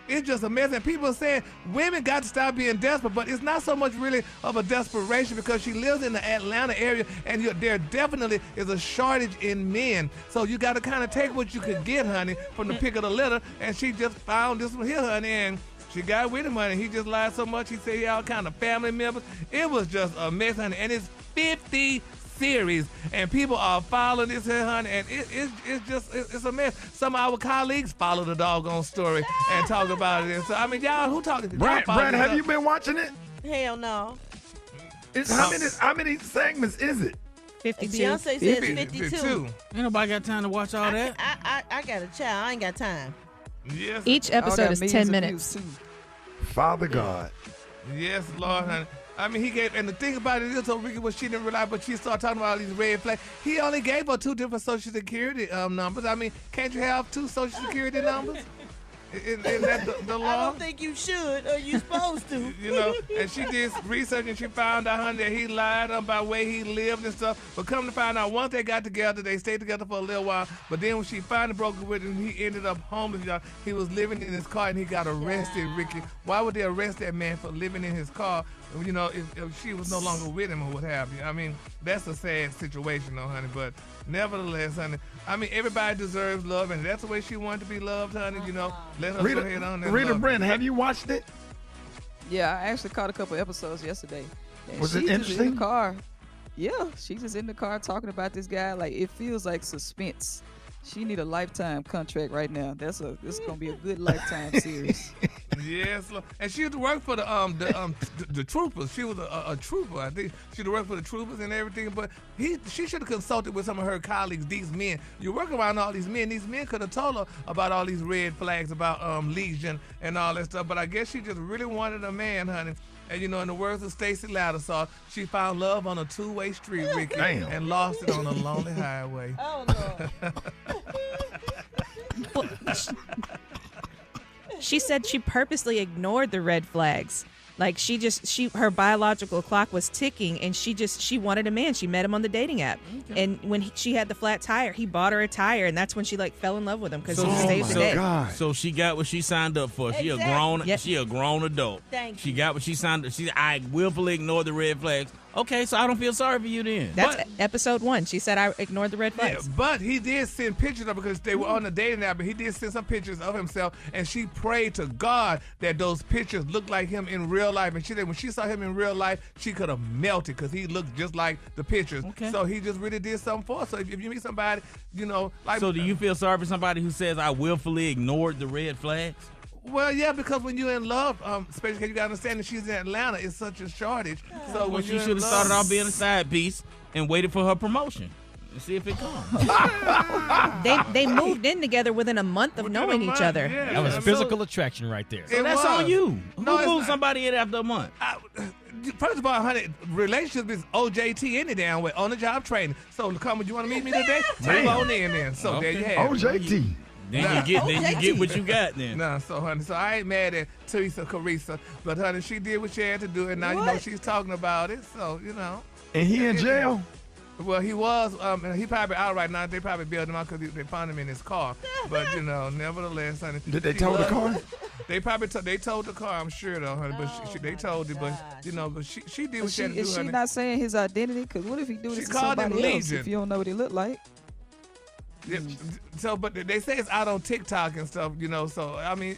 it's just a mess. And people are saying women got to stop being desperate, but it's not so much really of a desperation, because she lives in the Atlanta area, and there definitely is a shortage in men. So you got to kind of take what you could get, honey, from the pick of the litter. And she just found this one here, honey, and she got with him, honey. He just lied so much. He said he all kind of family members. It was just a mess, honey. And it's 50 series, and people are following this here, honey, and it's a mess. Some of our colleagues follow the doggone story and talk about it. And so, I mean, y'all, who talking? Brad, have you been watching it? Hell no. How many segments is it? 52. Beyonce says 52. Ain't nobody got time to watch all that. I got a child. I ain't got time. Yes. Each episode is 10 minutes. Father God. Yes, Lord, honey. I mean, and the thing about it is, so Ricky, what she didn't realize, but she started talking about all these red flags. He only gave her 2 different Social Security numbers. I mean, can't you have 2 Social Security numbers? Isn't that the law? I don't think you should, or you supposed to. You know, and she did research, and she found out, honey, that he lied about where he lived and stuff. But come to find out, once they got together, they stayed together for a little while. But then when she finally broke up with him, he ended up homeless, y'all. He was living in his car, and he got arrested, Ricky. Why would they arrest that man for living in his car? You know, if she was no longer with him or what have you. I mean, that's a sad situation, though, honey. But nevertheless, honey, I mean, everybody deserves love, and that's the way she wanted to be loved, honey. You know, let her go ahead on that. Rita Brent, have you watched it? Yeah, I actually caught a couple episodes yesterday. And was it interesting? Just in the car. Yeah, she's just in the car talking about this guy. Like, it feels like suspense. She need a lifetime contract right now. This is gonna be a good lifetime series. Yes, and she used to work for the troopers. She was a trooper. I think she used to work for the troopers and everything. But she should have consulted with some of her colleagues. These men, you work around all these men. These men could have told her about all these red flags about Legion and all that stuff. But I guess she just really wanted a man, honey. And, you know, in the words of Stacey Lattisaw, she found love on a 2-way street, Ricky, and lost it on a lonely highway. Oh, no. She said she purposely ignored the red flags. Like, her biological clock was ticking, and she wanted a man. She met him on the dating app. Okay. And when she had the flat tire, he bought her a tire, and that's when she fell in love with him, because he saved the day. So she got what she signed up for. Exactly. She a grown adult. She got what she signed up. I willfully ignored the red flags. Okay, so I don't feel sorry for you then. That's episode 1. She said I ignored the red flags. Yeah, but he did send pictures of her, because they were on the dating app, but he did send some pictures of himself, and she prayed to God that those pictures looked like him in real life. And she said when she saw him in real life, she could have melted, because he looked just like the pictures. Okay. So he just really did something for her. So if you meet somebody, you know, like. So do you feel sorry for somebody who says I willfully ignored the red flags? Well, yeah, because when you're in love, especially because you got to understand that she's in Atlanta, it's such a shortage. So when she should have started off being a side piece and waited for her promotion and see if it comes. They moved in together within a month of knowing each other. Yeah, that was physical attraction right there. So that's on you. Who moved somebody in after a month? First of all, honey, relationship is OJT any damn way, on the job training. So, come, you want to meet me today? Move on in then. So there you have it. OJT. Then you get what you got then. Nah, so honey, so I ain't mad at Teresa Carissa, but honey, she did what she had to do, and now you know she's talking about it. So you know. And he in jail. Well, he was. He probably out right now. They probably bailed him out because they found him in his car. But nevertheless, honey. Did they tow the car? They probably they towed the car. I'm sure though, honey. But they told it. But but she did what she had to do. Is she honey. not saying his identity? Because what if he do this to called him somebody else Legion. if you don't know what he look like? Yeah, so, but they say it's out on TikTok and stuff. So I mean.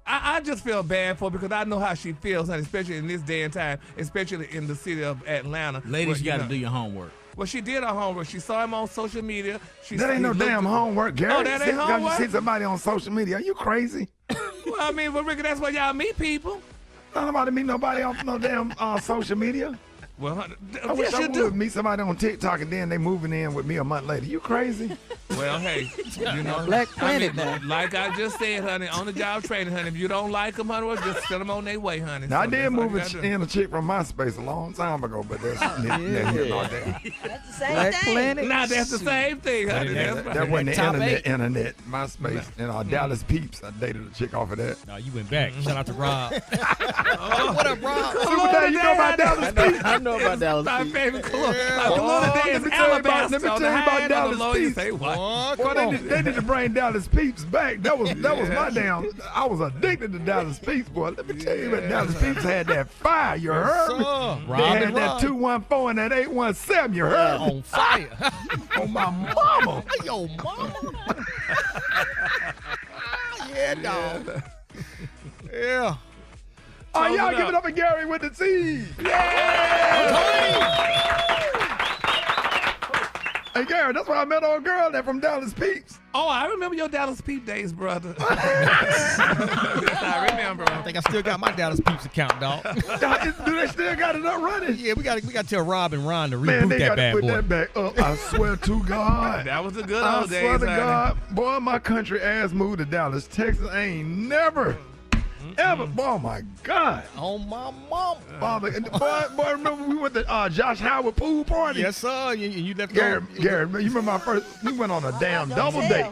I just feel bad for her because I know how she feels, honey, especially in this day and time, especially in the city of Atlanta. Ladies, you got to do your homework. Well, she did her homework. She saw him on social media. That ain't no damn homework, Gary. Oh, that ain't homework? You see somebody on social media. Are you crazy? Well, I mean, Ricky, that's why y'all meet people. Not nobody meet nobody on no damn social media. Well, I wish I would meet somebody on TikTok and then they moving in with me a month later. You crazy? Well, hey, Black Planet now. Like I just said, honey, on the job training, honey. If you don't like them, honey, well, just send them on their way, honey. Now, I So did that's all move you gotta do. in a chick from MySpace a long time ago, but that's neither here nor there. That's the same Black thing. Planet. Nah, that's the same thing, honey. That's right. That wasn't the Top internet, MySpace, and Dallas Peeps. I dated a chick off of that. No, you went back. Shout out to Rob. What up, Rob? You know about Dallas Peeps? I know about Dallas My Peeps. favorite color. Let me tell you about Dallas Peeps. Say what? Well, they need to bring Dallas Peeps back. That was my damn. I was addicted to Dallas Peeps, boy. Let me tell you what Dallas Peeps had that fire. You heard me? Rob They had and that Rob. 214 and that 817. You heard me? On fire. On my mama. Yo, mama. Yeah, dog. Yeah. Oh, y'all give it up for Gary with the T. Hey, Gary, that's why I met old girl there from Dallas Peeps. Oh, I remember your Dallas Peep days, brother. I remember. I think I still got my Dallas Peeps account, dog. Do they still got it up running? Yeah, we got to tell Rob and Ron to Man, reboot they that got to bad put boy. that back up. I swear to God. That was a good I old days, swear to honey. God, boy, my country ass moved to Dallas, Texas. I ain't never, ever. Oh my God. On my mom. Boy, remember we went to Josh Howard pool party? Yes, sir. You left Gary, you remember my first? We went on a damn double date.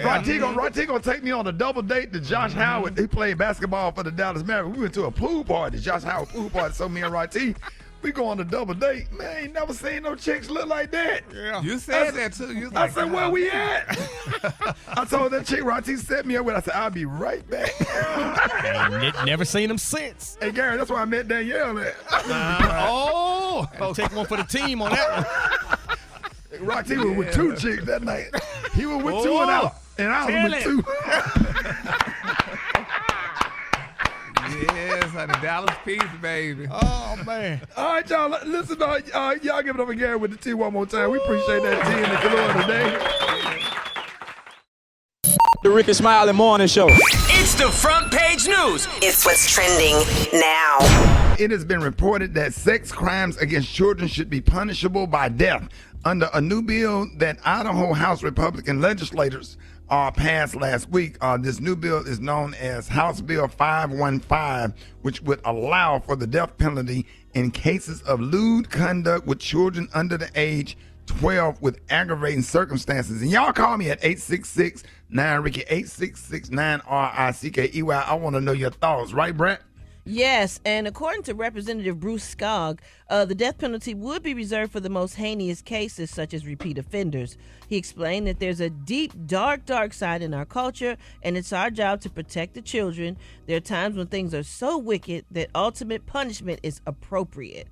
Right, T gonna take me on a double date to Josh Howard. He played basketball for the Dallas Mavericks. We went to a pool party, Josh Howard pool party. So me and Right T, we go on a double date. Man, I ain't never seen no chicks look like that. Yeah. You said that too. You was I like, said, where we at? I told that chick, Right T set me up with. I said, I'll be right back. Ain't never seen him since. Hey, Gary, that's why I met Danielle at. Take one for the team on that one. Right T was with two chicks that night. He was with two and I was with two. Yes, honey, Dallas Peace, baby. Oh, man. All right, y'all. Listen, y'all give it up again with the T one more time. We appreciate that T in the galore today. The Rickey Smiley Morning Show. It's the front page news. It's what's trending now. It has been reported that sex crimes against children should be punishable by death under a new bill that Idaho House Republican legislators passed last week. This new bill is known as House Bill 515, which would allow for the death penalty in cases of lewd conduct with children under the age 12 with aggravating circumstances. And y'all call me at 866-9-RICKY, 866-9-RICKEY. I want to know your thoughts. Right, Brett? Yes, and according to Representative Bruce Skog, the death penalty would be reserved for the most heinous cases, such as repeat offenders. He explained that there's a deep, dark side in our culture, and it's our job to protect the children. There are times when things are so wicked that ultimate punishment is appropriate.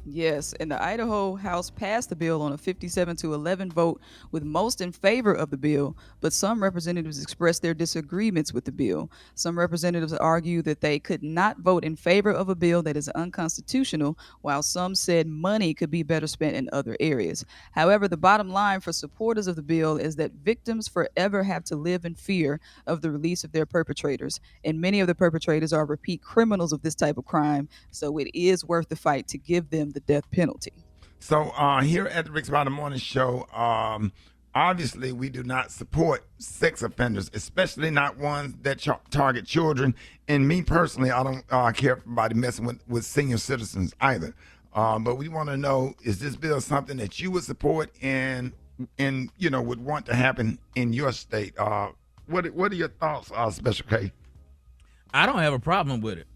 Yes, and the Idaho House passed the bill on a 57-11 vote, with most in favor of the bill, but some representatives expressed their disagreements with the bill. Some representatives argue that they could not vote in favor of a bill that is unconstitutional, while some said money could be better spent in other areas. However, the bottom line for supporters of the bill is that victims forever have to live in fear of the release of their perpetrators, and many of the perpetrators are repeat criminals of this type of crime, so it is worth the fight to give them the death penalty. So here at the Rickey Smiley Morning Show, obviously we do not support sex offenders, especially not ones that target children. And me personally, I don't care for anybody messing with senior citizens either. But we want to know, is this bill something that you would support and would want to happen in your state? What are your thoughts, Special K? I don't have a problem with it,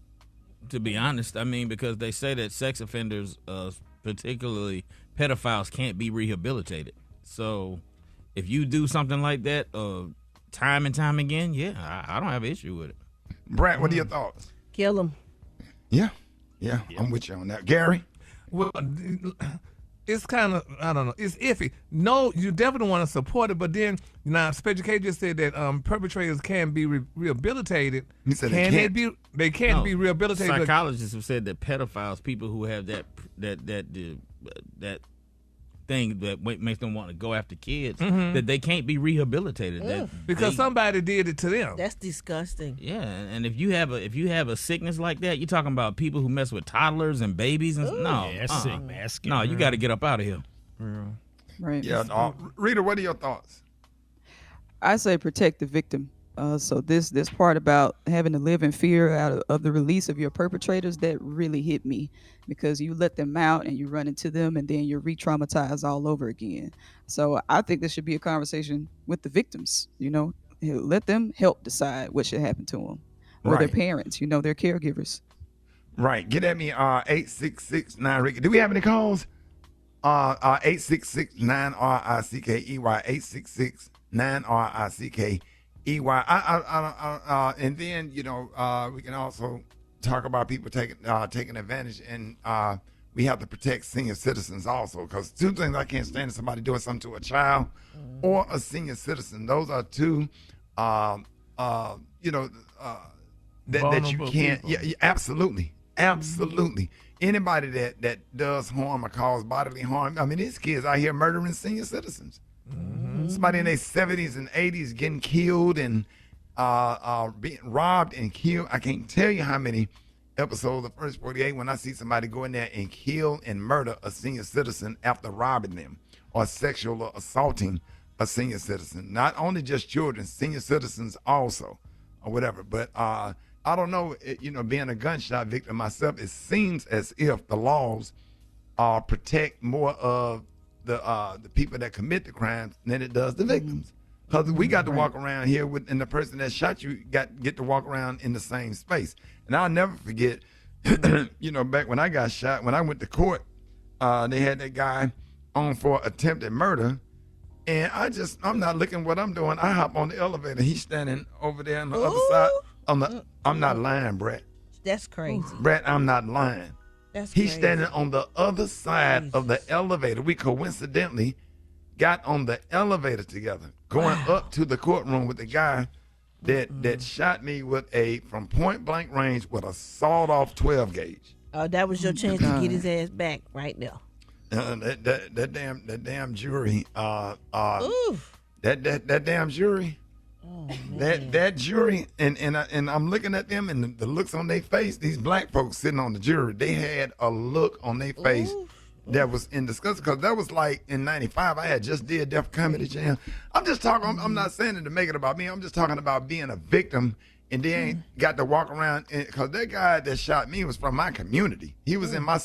to be honest. I mean, because they say that sex offenders particularly pedophiles, can't be rehabilitated. So if you do something like that time and time again, I don't have an issue with it. Brad, what are your thoughts? Kill him. Yeah, I'm with you on that. Gary? Well, it's kind of, I don't know, it's iffy. No, you definitely want to support it, but then, now, Special K just said that perpetrators can be rehabilitated. He said can they can't. they can't be rehabilitated. Psychologists have said that pedophiles, people who have that thing that makes them want to go after kids, that they can't be rehabilitated. Because somebody did it to them. That's disgusting. Yeah, and if you have a sickness like that, you're talking about people who mess with toddlers and babies. And no, Yeah, that's sick, man. No, you got to get up out of here. Right. Yeah. Rita, what are your thoughts? I say protect the victim. So this part about having to live in fear out of the release of your perpetrators, that really hit me, because you let them out and you run into them and then you're re-traumatized all over again. So I think this should be a conversation with the victims. Let them help decide what should happen to them, or their parents. Their caregivers. Right. Get at me. 866-9-RICKY. Do we have any calls? 866-9-RICKEY. 866-9-RICKEY. And then we can also talk about people taking advantage, and we have to protect senior citizens also, because two things I can't stand is somebody doing something to a child or a senior citizen. Those are two that you can't. Yeah, absolutely. Anybody that does harm or cause bodily harm. I mean, these kids out here murdering senior citizens. Somebody in their 70s and 80s getting killed and being robbed and killed. I can't tell you how many episodes of First 48 when I see somebody go in there and kill and murder a senior citizen after robbing them or sexual assaulting a senior citizen. Not only just children, senior citizens also, or whatever. But I don't know, being a gunshot victim myself, it seems as if the laws protect more of the people that commit the crimes than it does the victims. Because we got to walk around here and the person that shot you get to walk around in the same space. And I'll never forget, back when I got shot, when I went to court, they had that guy on for attempted murder. And I'm not looking what I'm doing. I hop on the elevator. He's standing over there on the other side. I'm not lying, Brett. That's crazy. Brett, I'm not lying. That's He's crazy. standing on the other side of the elevator. We coincidentally got on the elevator together, going up to the courtroom with the guy that shot me from point blank range with a sawed-off 12 gauge. Oh, that was your chance to get his ass back right now. That damn jury. That damn jury. Oh, that jury, and I'm looking at them, and the looks on their face. These black folks sitting on the jury, they had a look on their face that was in disgust, because that was like in '95. I had just did Def Comedy Jam. I'm just talking. I'm not saying it to make it about me. I'm just talking about being a victim, and then got to walk around, because that guy that shot me was from my community. He was in my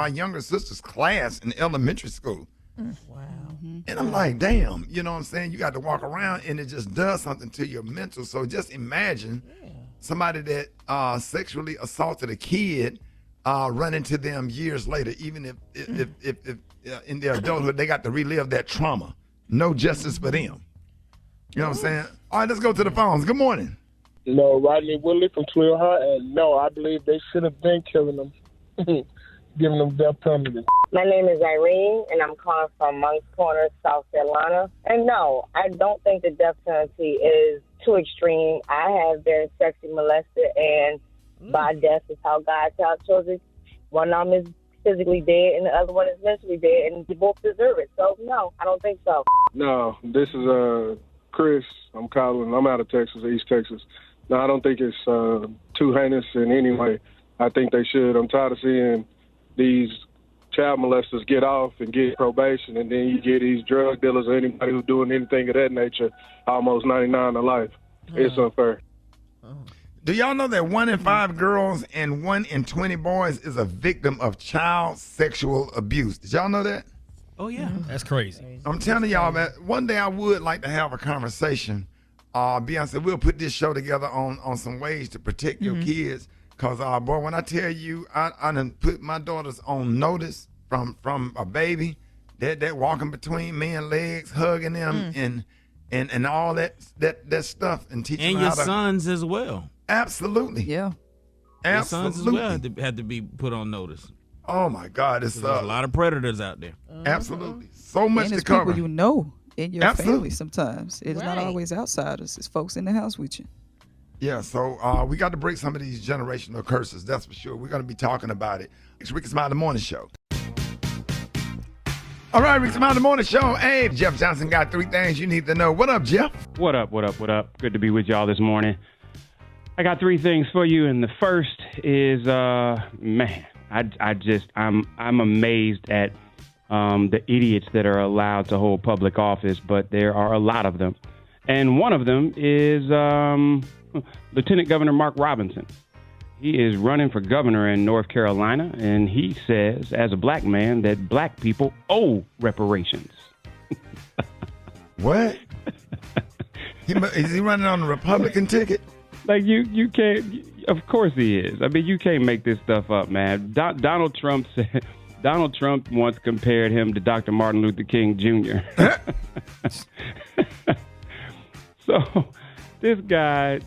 younger sister's class in elementary school. Wow. And I'm like, damn, you know what I'm saying? You got to walk around and it just does something to your mental. So just imagine somebody that sexually assaulted a kid run into them years later, even if in their adulthood they got to relive that trauma. No justice for them. You know what I'm saying? All right, let's go to the phones. Good morning. No, Rodney Willie from Twill High, and no, I believe they should have been killing them, giving them death penalty. My name is Irene, and I'm calling from Moncks Corner, South Carolina. And no, I don't think the death penalty is too extreme. I have been sexually molested, and by death is how God chose it. One of them is physically dead, and the other one is mentally dead, and they both deserve it. So, no, I don't think so. No, this is Chris. I'm calling. I'm out of Texas, East Texas. No, I don't think it's too heinous in any way. I think they should. I'm tired of seeing these child molesters get off and get probation, and then you get these drug dealers or anybody who's doing anything of that nature almost 99 to life. It's unfair. Do y'all know that 1 in 5 girls and 1 in 20 boys is a victim of child sexual abuse? Did y'all know that? Oh, yeah. That's crazy. I'm telling y'all, man, one day I would like to have a conversation. Beyonce, we'll put this show together on some ways to protect your kids. Because, boy, when I tell you, I done put my daughters on notice from a baby. They're walking between men's legs, hugging them, and all that stuff, and teaching And them your how to, sons as well. Absolutely. Yeah. Your sons as well Absolutely. had to be put on notice. Oh my God, it's There's a lot of predators out there. Absolutely. So much And to it's cover. people you know in your Absolutely. family sometimes. It's not Right. always outsiders. It's folks in the house with you. Yeah, so we got to break some of these generational curses, that's for sure. We're going to be talking about it. It's Rickey Smiley Morning Show. All right, Rickey Smiley Morning Show. Hey, Jeff Johnson got 3 things you need to know. What up, Jeff? What up, what up, what up? Good to be with y'all this morning. I got 3 things for you, and the first is, man, I'm amazed at the idiots that are allowed to hold public office, but there are a lot of them. And one of them is Lieutenant Governor Mark Robinson. He is running for governor in North Carolina, and he says, as a black man, that black people owe reparations. What? Is he running on the Republican ticket? Like, you can't, of course he is. I mean, you can't make this stuff up, man. Donald Trump once compared him to Dr. Martin Luther King Jr. So this guy,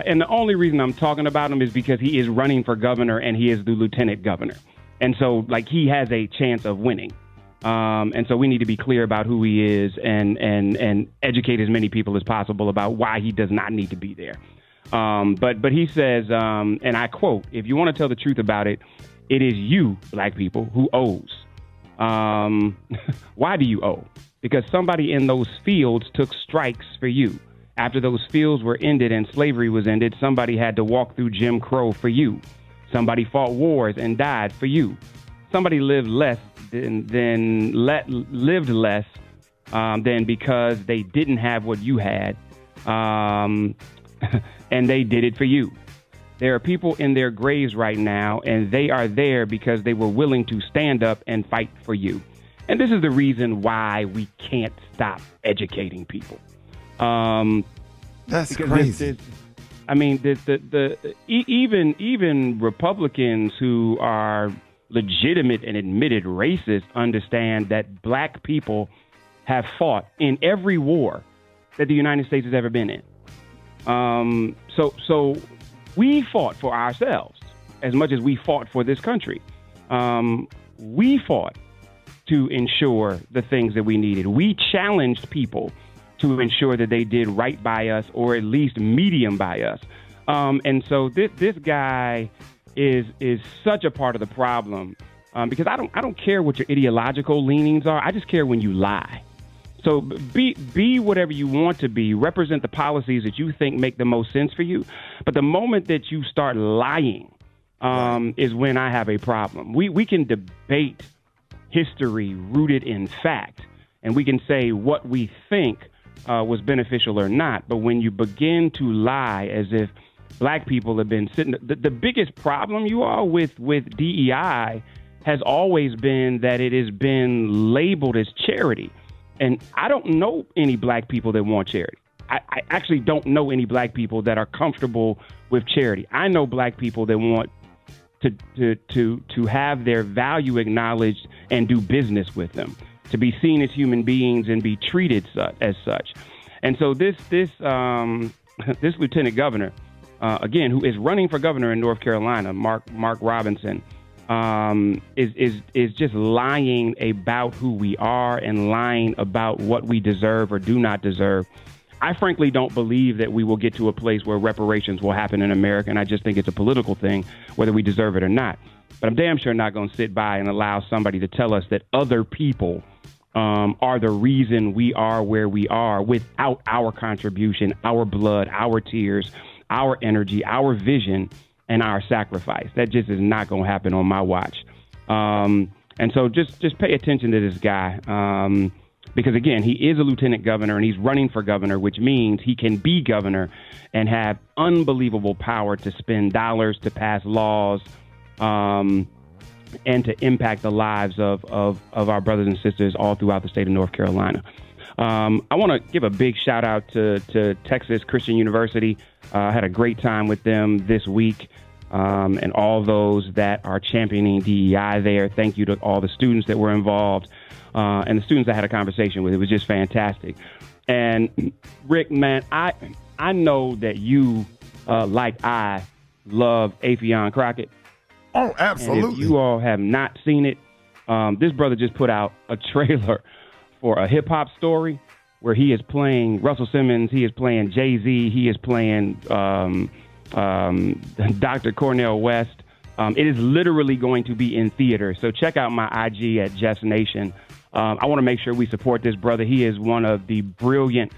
and the only reason I'm talking about him is because he is running for governor and he is the lieutenant governor. And so, like, he has a chance of winning. And so we need to be clear about who he is and educate as many people as possible about why he does not need to be there. But he says, and I quote, "If you want to tell the truth about it, it is you, black people, who owes." Why do you owe? Because somebody in those fields took strikes for you. After those fields were ended and slavery was ended, somebody had to walk through Jim Crow for you. Somebody fought wars and died for you. Somebody lived less than because they didn't have what you had, and they did it for you. There are people in their graves right now, and they are there because they were willing to stand up and fight for you. And this is the reason why we can't stop educating people. That's crazy. Even Republicans who are legitimate and admitted racists understand that black people have fought in every war that the United States has ever been in. So we fought for ourselves as much as we fought for this country. We fought to ensure the things that we needed. We challenged people to ensure that they did right by us, or at least medium by us. And so this guy is such a part of the problem, because I don't care what your ideological leanings are. I just care when you lie. So be whatever you want to be. Represent the policies that you think make the most sense for you. But the moment that you start lying is when I have a problem. We can debate history rooted in fact, and we can say what we think was beneficial or not. But when you begin to lie as if black people have been sitting, the biggest problem you are with DEI has always been that it has been labeled as charity. And I don't know any black people that want charity. I actually don't know any black people that are comfortable with charity. I know black people that want to have their value acknowledged and do business with them, to be seen as human beings and be treated as such. And so this lieutenant governor, again, who is running for governor in North Carolina, Mark Robinson, is just lying about who we are and lying about what we deserve or do not deserve. I frankly don't believe that we will get to a place where reparations will happen in America, and I just think it's a political thing, whether we deserve it or not. But I'm damn sure not going to sit by and allow somebody to tell us that other people are the reason we are where we are without our contribution, our blood, our tears, our energy, our vision, and our sacrifice. That just is not going to happen on my watch. And so just pay attention to this guy. Because, again, he is a lieutenant governor and he's running for governor, which means he can be governor and have unbelievable power to spend dollars, to pass laws, and to impact the lives of our brothers and sisters all throughout the state of North Carolina. I want to give a big shout out to Texas Christian University. I had a great time with them this week. and all those that are championing DEI there. Thank you to all the students that were involved and the students I had a conversation with. It was just fantastic. And Rick, man, I know that you, like I, love Affion Crockett. Oh, absolutely. And if you all have not seen it, this brother just put out a trailer for a hip-hop story where he is playing Russell Simmons, he is playing Jay-Z, he is playing Dr. Cornel West. It is literally going to be in theater. So check out my IG at Jeff's Nation. I want to make sure we support this brother. He is one of the brilliant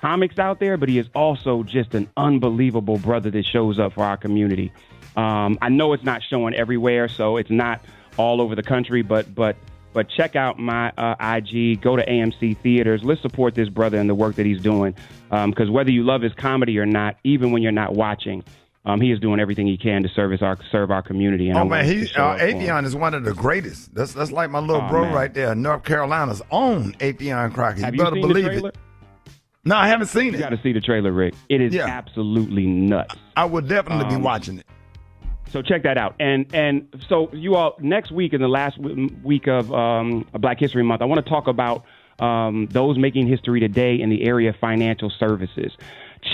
comics out there, but he is also just an unbelievable brother that shows up for our community. I know it's not showing everywhere, so it's not all over the country, but check out my IG, go to AMC Theaters. Let's support this brother and the work that he's doing, because whether you love his comedy or not, even when you're not watching, he is doing everything he can to serve our community. And Affion is one of the greatest. That's like my little bro right there, North Carolina's own Affion Crockett. Have you better seen believe the trailer? it. No, I haven't seen it. You got to see the trailer, Rick. It is absolutely nuts. I would definitely be watching it. So check that out. And so you all, next week, in the last week of Black History Month, I want to talk about those making history today in the area of financial services.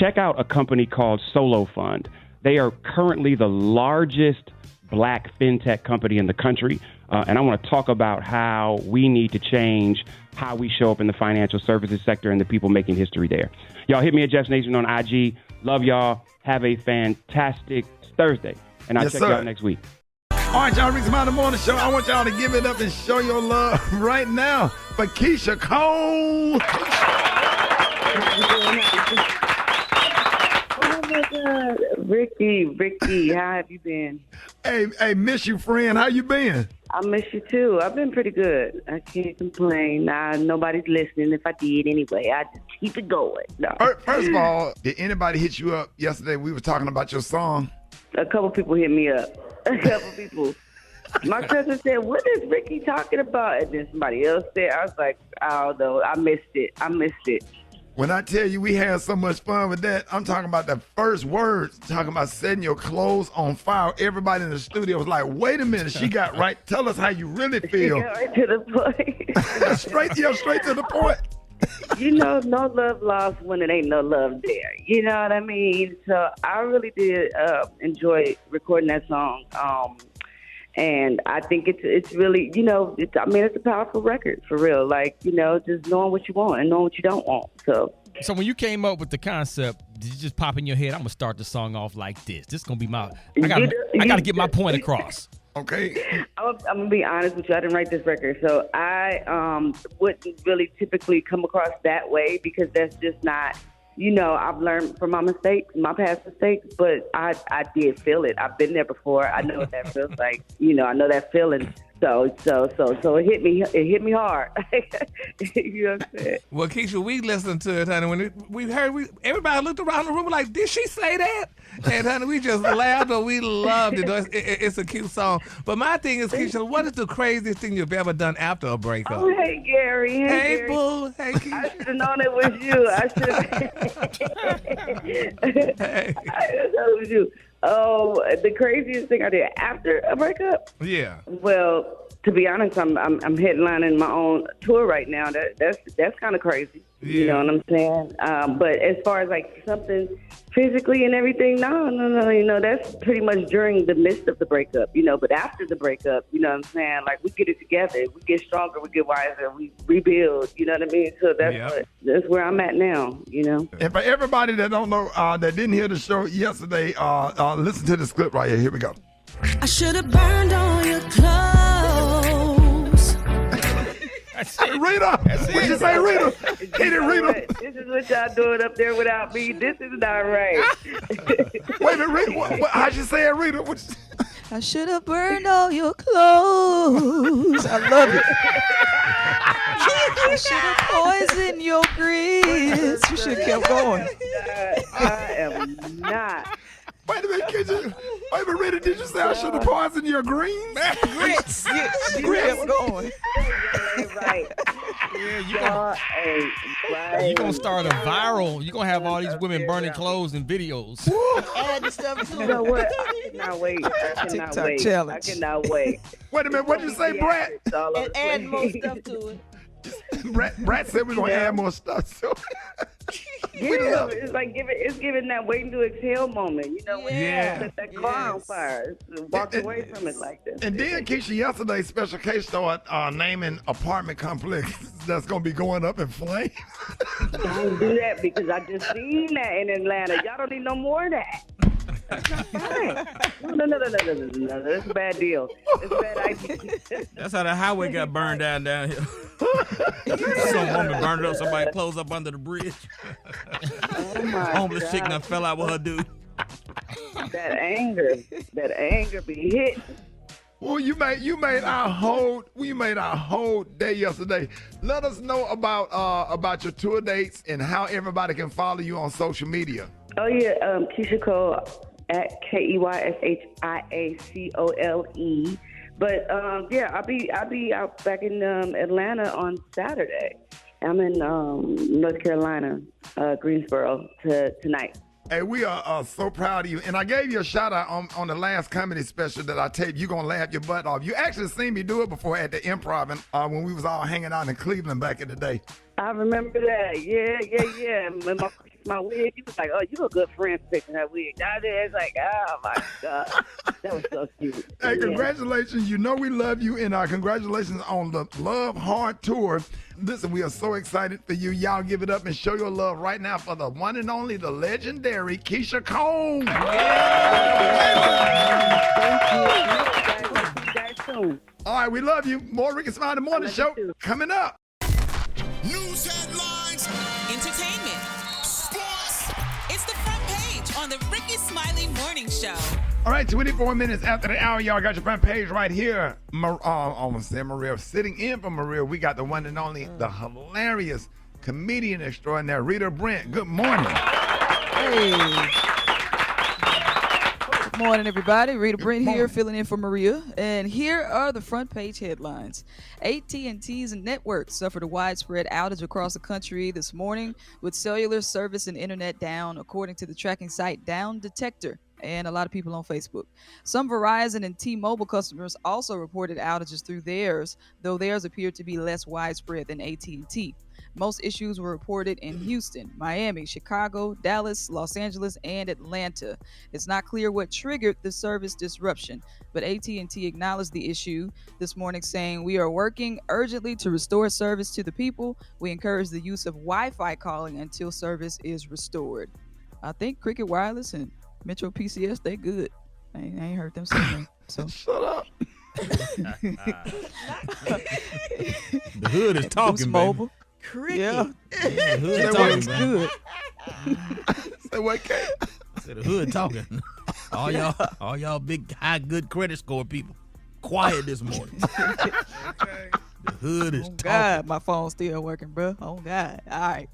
Check out a company called Solo Fund. They are currently the largest black fintech company in the country. And I want to talk about how we need to change how we show up in the financial services sector and the people making history there. Y'all hit me at Jeff's Nation on IG. Love y'all. Have a fantastic Thursday. And I'll check y'all next week. All right, y'all, Rickey Smiley Morning Show. I want y'all to give it up and show your love right now for Keisha Cole. Oh my God, Ricky, how have you been? Hey, miss you, friend. How you been? I miss you too. I've been pretty good. I can't complain. Nobody's listening. If I did anyway, I just keep it going. No. First of all, did anybody hit you up yesterday? We were talking about your song. A couple people hit me up. A couple people. My cousin said, "What is Ricky talking about?" And then somebody else said, I was like, "Oh no, I missed it." When I tell you we had so much fun with that, I'm talking about the first words, talking about setting your clothes on fire. Everybody in the studio was like, wait a minute, she got right. Tell us how you really feel. She got right to the point. straight to the point. You know, no love lost when it ain't no love there. You know what I mean? So I really did enjoy recording that song. And I think it's really, you know, it's a powerful record for real. Like, you know, just knowing what you want and knowing what you don't want. So when you came up with the concept, did you just pop in your head, I'm going to start the song off like this? This is going to be I got to get my point across. Okay. I'm going to be honest with you. I didn't write this record. So I wouldn't really typically come across that way because that's just not, you know, I've learned from my mistakes, my past mistakes, but I did feel it. I've been there before. I know what that feels like. You know, I know that feeling. So it hit me hard. You know what I'm saying? Well, Keisha, we listened to it, honey. When we heard, everybody looked around the room like, did she say that? And honey, we just laughed, but we loved it. It's a cute song. But my thing is, Keisha, what is the craziest thing you've ever done after a breakup? Oh, hey, Gary. Hey, Gary. boo. Hey, Keisha. I should have known it was you. I should have known it was you. Oh, the craziest thing I did after a breakup? Yeah. Well, to be honest, I'm headlining my own tour right now. That's kind of crazy. Yeah. You know what I'm saying? But as far as like something physically and everything, no. You know, that's pretty much during the midst of the breakup. You know, but after the breakup, you know what I'm saying? Like we get it together, we get stronger, we get wiser, we rebuild. You know what I mean? So that's where I'm at now. You know. And for everybody that don't know, that didn't hear the show yesterday, listen to this clip right here. Here we go. I should have burned all your clothes. Rita, what you say, Rita? Hit it, Rita. This is what y'all doing up there without me. This is not right. Wait a minute, Rita. How'd you say it, Rita? I should have burned all your clothes. I love it. I should have poisoned your grits. You should have kept going. I am not Wait a minute, Rita, did you say I should have poisoned your greens? Grits. Grits going. Right. Yeah, you gonna start a viral. You gonna have all these women burning clothes and videos. Add the stuff to You know what? I cannot wait. TikTok challenge. I cannot wait. Wait a minute, what'd you say, Brett? And add more stuff to it. Brett said we're gonna add more stuff to it. It's like giving that waiting to exhale moment. You know, when you set that car on fire, walk away from it like this. And then Keisha, yesterday, Special K started naming apartment complexes that's gonna be going up in flames. Don't do that because I just seen that in Atlanta. Y'all don't need no more of that. That's not fine. No. That's a bad deal. It's a bad idea. That's how the highway got burned down here. Some woman burned it up. Somebody closed up under the bridge. Oh my Homeless God. chick done fell out with her dude. That anger be hit. Well, you made our whole day yesterday. Let us know about your tour dates and how everybody can follow you on social media. Oh yeah, Keisha Cole at KEYSHIACOLE. But yeah, I'll be out back in Atlanta on Saturday. I'm in North Carolina, Greensboro tonight. Hey, we are so proud of you. And I gave you a shout out on the last comedy special that I taped. You're going to laugh your butt off. You actually seen me do it before at the Improv when we was all hanging out in Cleveland back in the day. I remember that. Yeah. When my wig, he was like, "Oh, you a good friend for picking that wig." Down there, it's like, oh my God, that was so cute. Hey, congratulations. You know we love you, and congratulations on the Love Hard Tour. Listen, we are so excited for you. Y'all give it up and show your love right now for the one and only, the legendary Keisha Cole. Thank you. Guys soon. All right, we love you. More Rickey Smiley Morning Show coming up. News headlines, Entertainment. Sports. It's the front page on the Rickey Smiley Morning Show. All right, 24 minutes after the hour, y'all got your front page right here. Almost said Maria. Sitting in for Maria, we got the one and only, the hilarious comedian extraordinaire, Rita Brent. Good morning. Hey. Good morning, everybody. Rita Brent here, filling in for Maria. And here are the front page headlines. AT&T's network suffered a widespread outage across the country this morning with cellular service and internet down, according to the tracking site Down Detector and a lot of people on Facebook. Some Verizon and T-Mobile customers also reported outages through theirs, though theirs appeared to be less widespread than AT&T. Most issues were reported in Houston, Miami, Chicago, Dallas, Los Angeles, and Atlanta. It's not clear what triggered the service disruption, but AT&T acknowledged the issue this morning, saying, "We are working urgently to restore service to the people. We encourage the use of Wi-Fi calling until service is restored." I think Cricket Wireless and Metro PCS, they good. I ain't heard them say that. So shut up. The hood is talking, baby. Cricket. Yeah. The hood That talking, works baby. good. Say what, Kate? I said the hood talking. All y'all big high good credit score people, quiet this morning. The hood is Oh, talking. God, my phone's still working, bro. Oh, God. All right.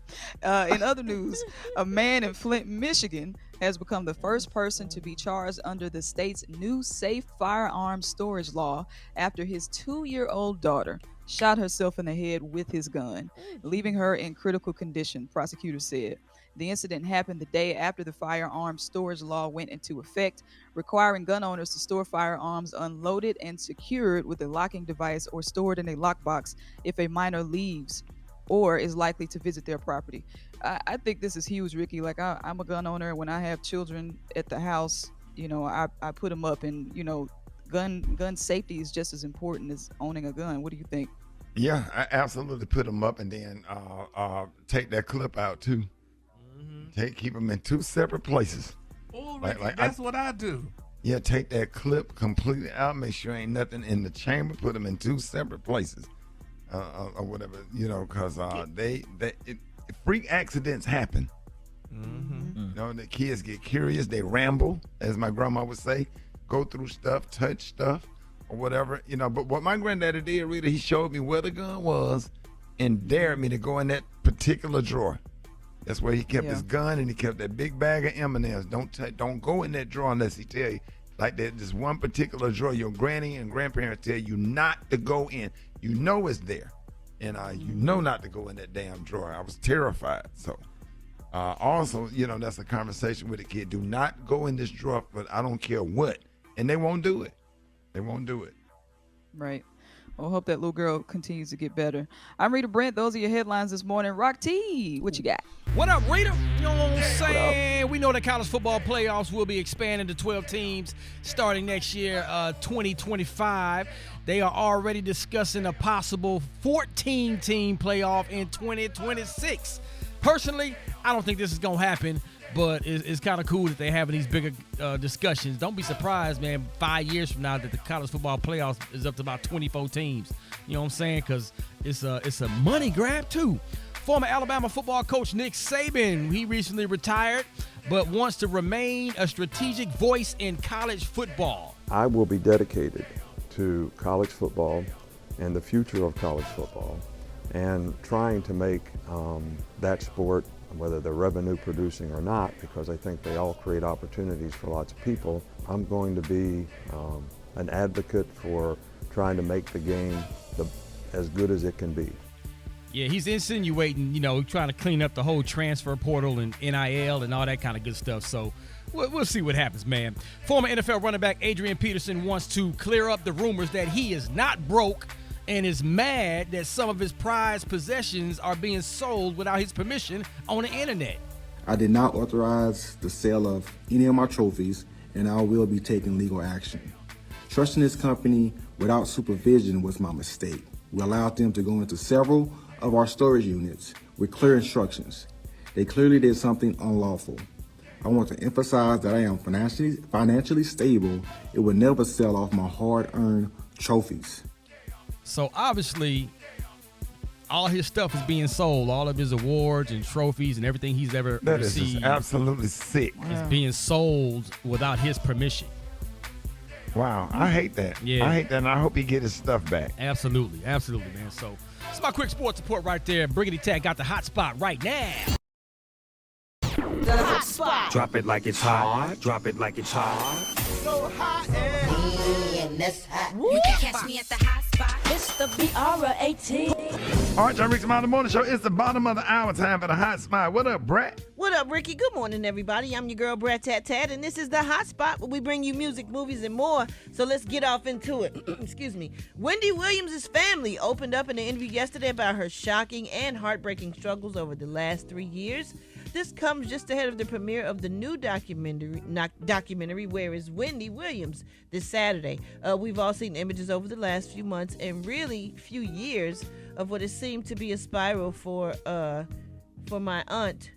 In other news, a man in Flint, Michigan has become the first person to be charged under the state's new safe firearms storage law after his 2-year-old daughter shot herself in the head with his gun, leaving her in critical condition, prosecutors said. The incident happened the day after the firearms storage law went into effect, requiring gun owners to store firearms unloaded and secured with a locking device or stored in a lockbox if a minor leaves or is likely to visit their property. I think this is huge, Ricky. Like, I'm a gun owner. When I have children at the house, you know, I put them up, and, you know, gun safety is just as important as owning a gun. What do you think? Yeah, I absolutely put them up and then take that clip out too. Keep them in 2 separate places. Oh, Ricky, that's what I do. Yeah, take that clip completely out. Make sure ain't nothing in the chamber. Put them in 2 separate places, or whatever. You know, because freak accidents happen. You know, the kids get curious. They ramble, as my grandma would say. Go through stuff, touch stuff, or whatever. You know, but what my granddaddy did, Rita, he showed me where the gun was and dared me to go in that particular drawer. That's where he kept his gun, and he kept that big bag of M&Ms. Don't go in that drawer unless he tell you. Like that, just one particular drawer your granny and grandparents tell you not to go in. You know it's there, and you know not to go in that damn drawer. I was terrified. So, also, that's a conversation with a kid. Do not go in this drawer, but I don't care what, and they won't do it. They won't do it. Right. Well, I hope that little girl continues to get better. I'm Rita Brent. Those are your headlines this morning. Rock T, what you got? What up, Rita? You know what I'm saying? We know the college football playoffs will be expanding to 12 teams starting next year, 2025. They are already discussing a possible 14-team playoff in 2026. Personally, I don't think this is going to happen, but it's kind of cool that they're having these bigger discussions. Don't be surprised, man, 5 years from now that the college football playoffs is up to about 24 teams. You know what I'm saying? Because it's a money grab, too. Former Alabama football coach Nick Saban, he recently retired, but wants to remain a strategic voice in college football. I will be dedicated to college football and the future of college football and trying to make that sport, whether they're revenue producing or not, because I think they all create opportunities for lots of people. I'm going to be an advocate for trying to make the game as good as it can be. Yeah, he's insinuating, trying to clean up the whole transfer portal and NIL and all that kind of good stuff. So we'll see what happens, man. Former NFL running back Adrian Peterson wants to clear up the rumors that he is not broke and is mad that some of his prized possessions are being sold without his permission on the internet. I did not authorize the sale of any of my trophies, and I will be taking legal action. Trusting this company without supervision was my mistake. We allowed them to go into several of our storage units with clear instructions. They clearly did something unlawful. I want to emphasize that I am financially stable. It will never sell off my hard-earned trophies. So obviously, all his stuff is being sold. All of his awards and trophies and everything he's ever received. That is just absolutely sick. Is being sold without his permission. Wow, I hate that. Yeah. I hate that, and I hope he get his stuff back. Absolutely, man. So, it's my quick sports report right there. Briggity Tag got the hot spot right now. The hot spot. Drop it like it's hot. Drop it like it's hot. So hot and that's hot. You can catch me at the hot spot. It's the BR18. All right, y'all, Rickey Smiley Morning Show. It's the bottom of the hour, time for the hot spot. What up, Brat? What up, Ricky? Good morning, everybody. I'm your girl, Brat Tat Tat, and this is the hot spot where we bring you music, movies, and more. So let's get off into it. Excuse me. Wendy Williams' family opened up in an interview yesterday about her shocking and heartbreaking struggles over the last 3 years. This comes just ahead of the premiere of the new documentary Where is Wendy Williams, this Saturday. We've all seen images over the last few months and really few years of what has seemed to be a spiral for my aunt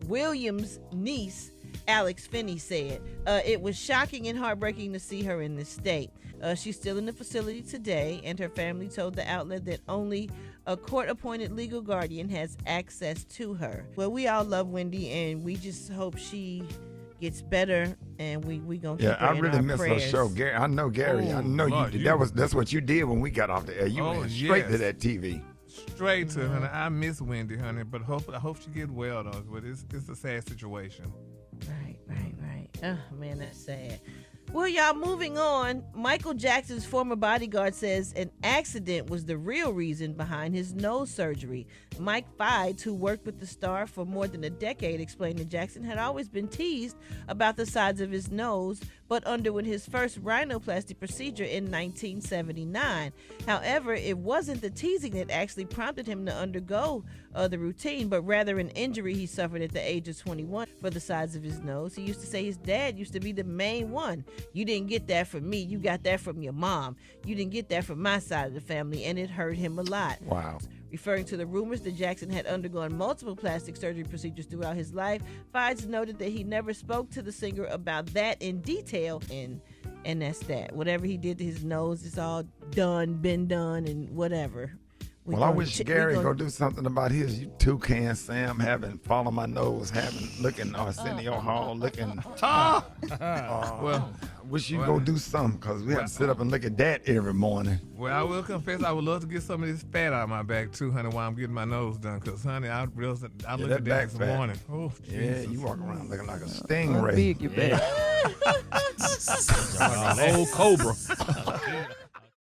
Williams' niece, Alex Finney said. It was shocking and heartbreaking to see her in this state. She's still in the facility today, and her family told the outlet that only a court-appointed legal guardian has access to her. Well, we all love Wendy, and we just hope she gets better, and we gonna keep her I in really our miss prayers. her show, Gary. I know, Gary. I know Lord, you did. That's what you did when we got off the air. You went straight to that TV. Straight to honey. I miss Wendy, honey, but I hope she get well though. But it's a sad situation. Right. Oh man, that's sad. Well, y'all, moving on. Michael Jackson's former bodyguard says an accident was the real reason behind his nose surgery. Mike Fides, who worked with the star for more than a decade, explained that Jackson had always been teased about the size of his nose, but underwent his first rhinoplasty procedure in 1979. However, it wasn't the teasing that actually prompted him to undergo the routine, but rather an injury he suffered at the age of 21 for the size of his nose. He used to say his dad used to be the main one. You didn't get that from me. You got that from your mom. You didn't get that from my side of the family, and it hurt him a lot. Wow. Referring to the rumors that Jackson had undergone multiple plastic surgery procedures throughout his life, Fides noted that he never spoke to the singer about that in detail, and that's that. Whatever he did to his nose, it's all done, been done, and whatever. Well, I wish Gary go do something about his Toucan Sam having Follow My Nose, looking Arsenio Hall looking. Well, wish you go do something because we have to sit up and look at that every morning. Well, I will confess I would love to get some of this fat out of my back too, honey, while I'm getting my nose done. Because, honey, I look at that this morning. Oh, yeah, you walk around looking like a stingray. Big your back. Like a whole cobra.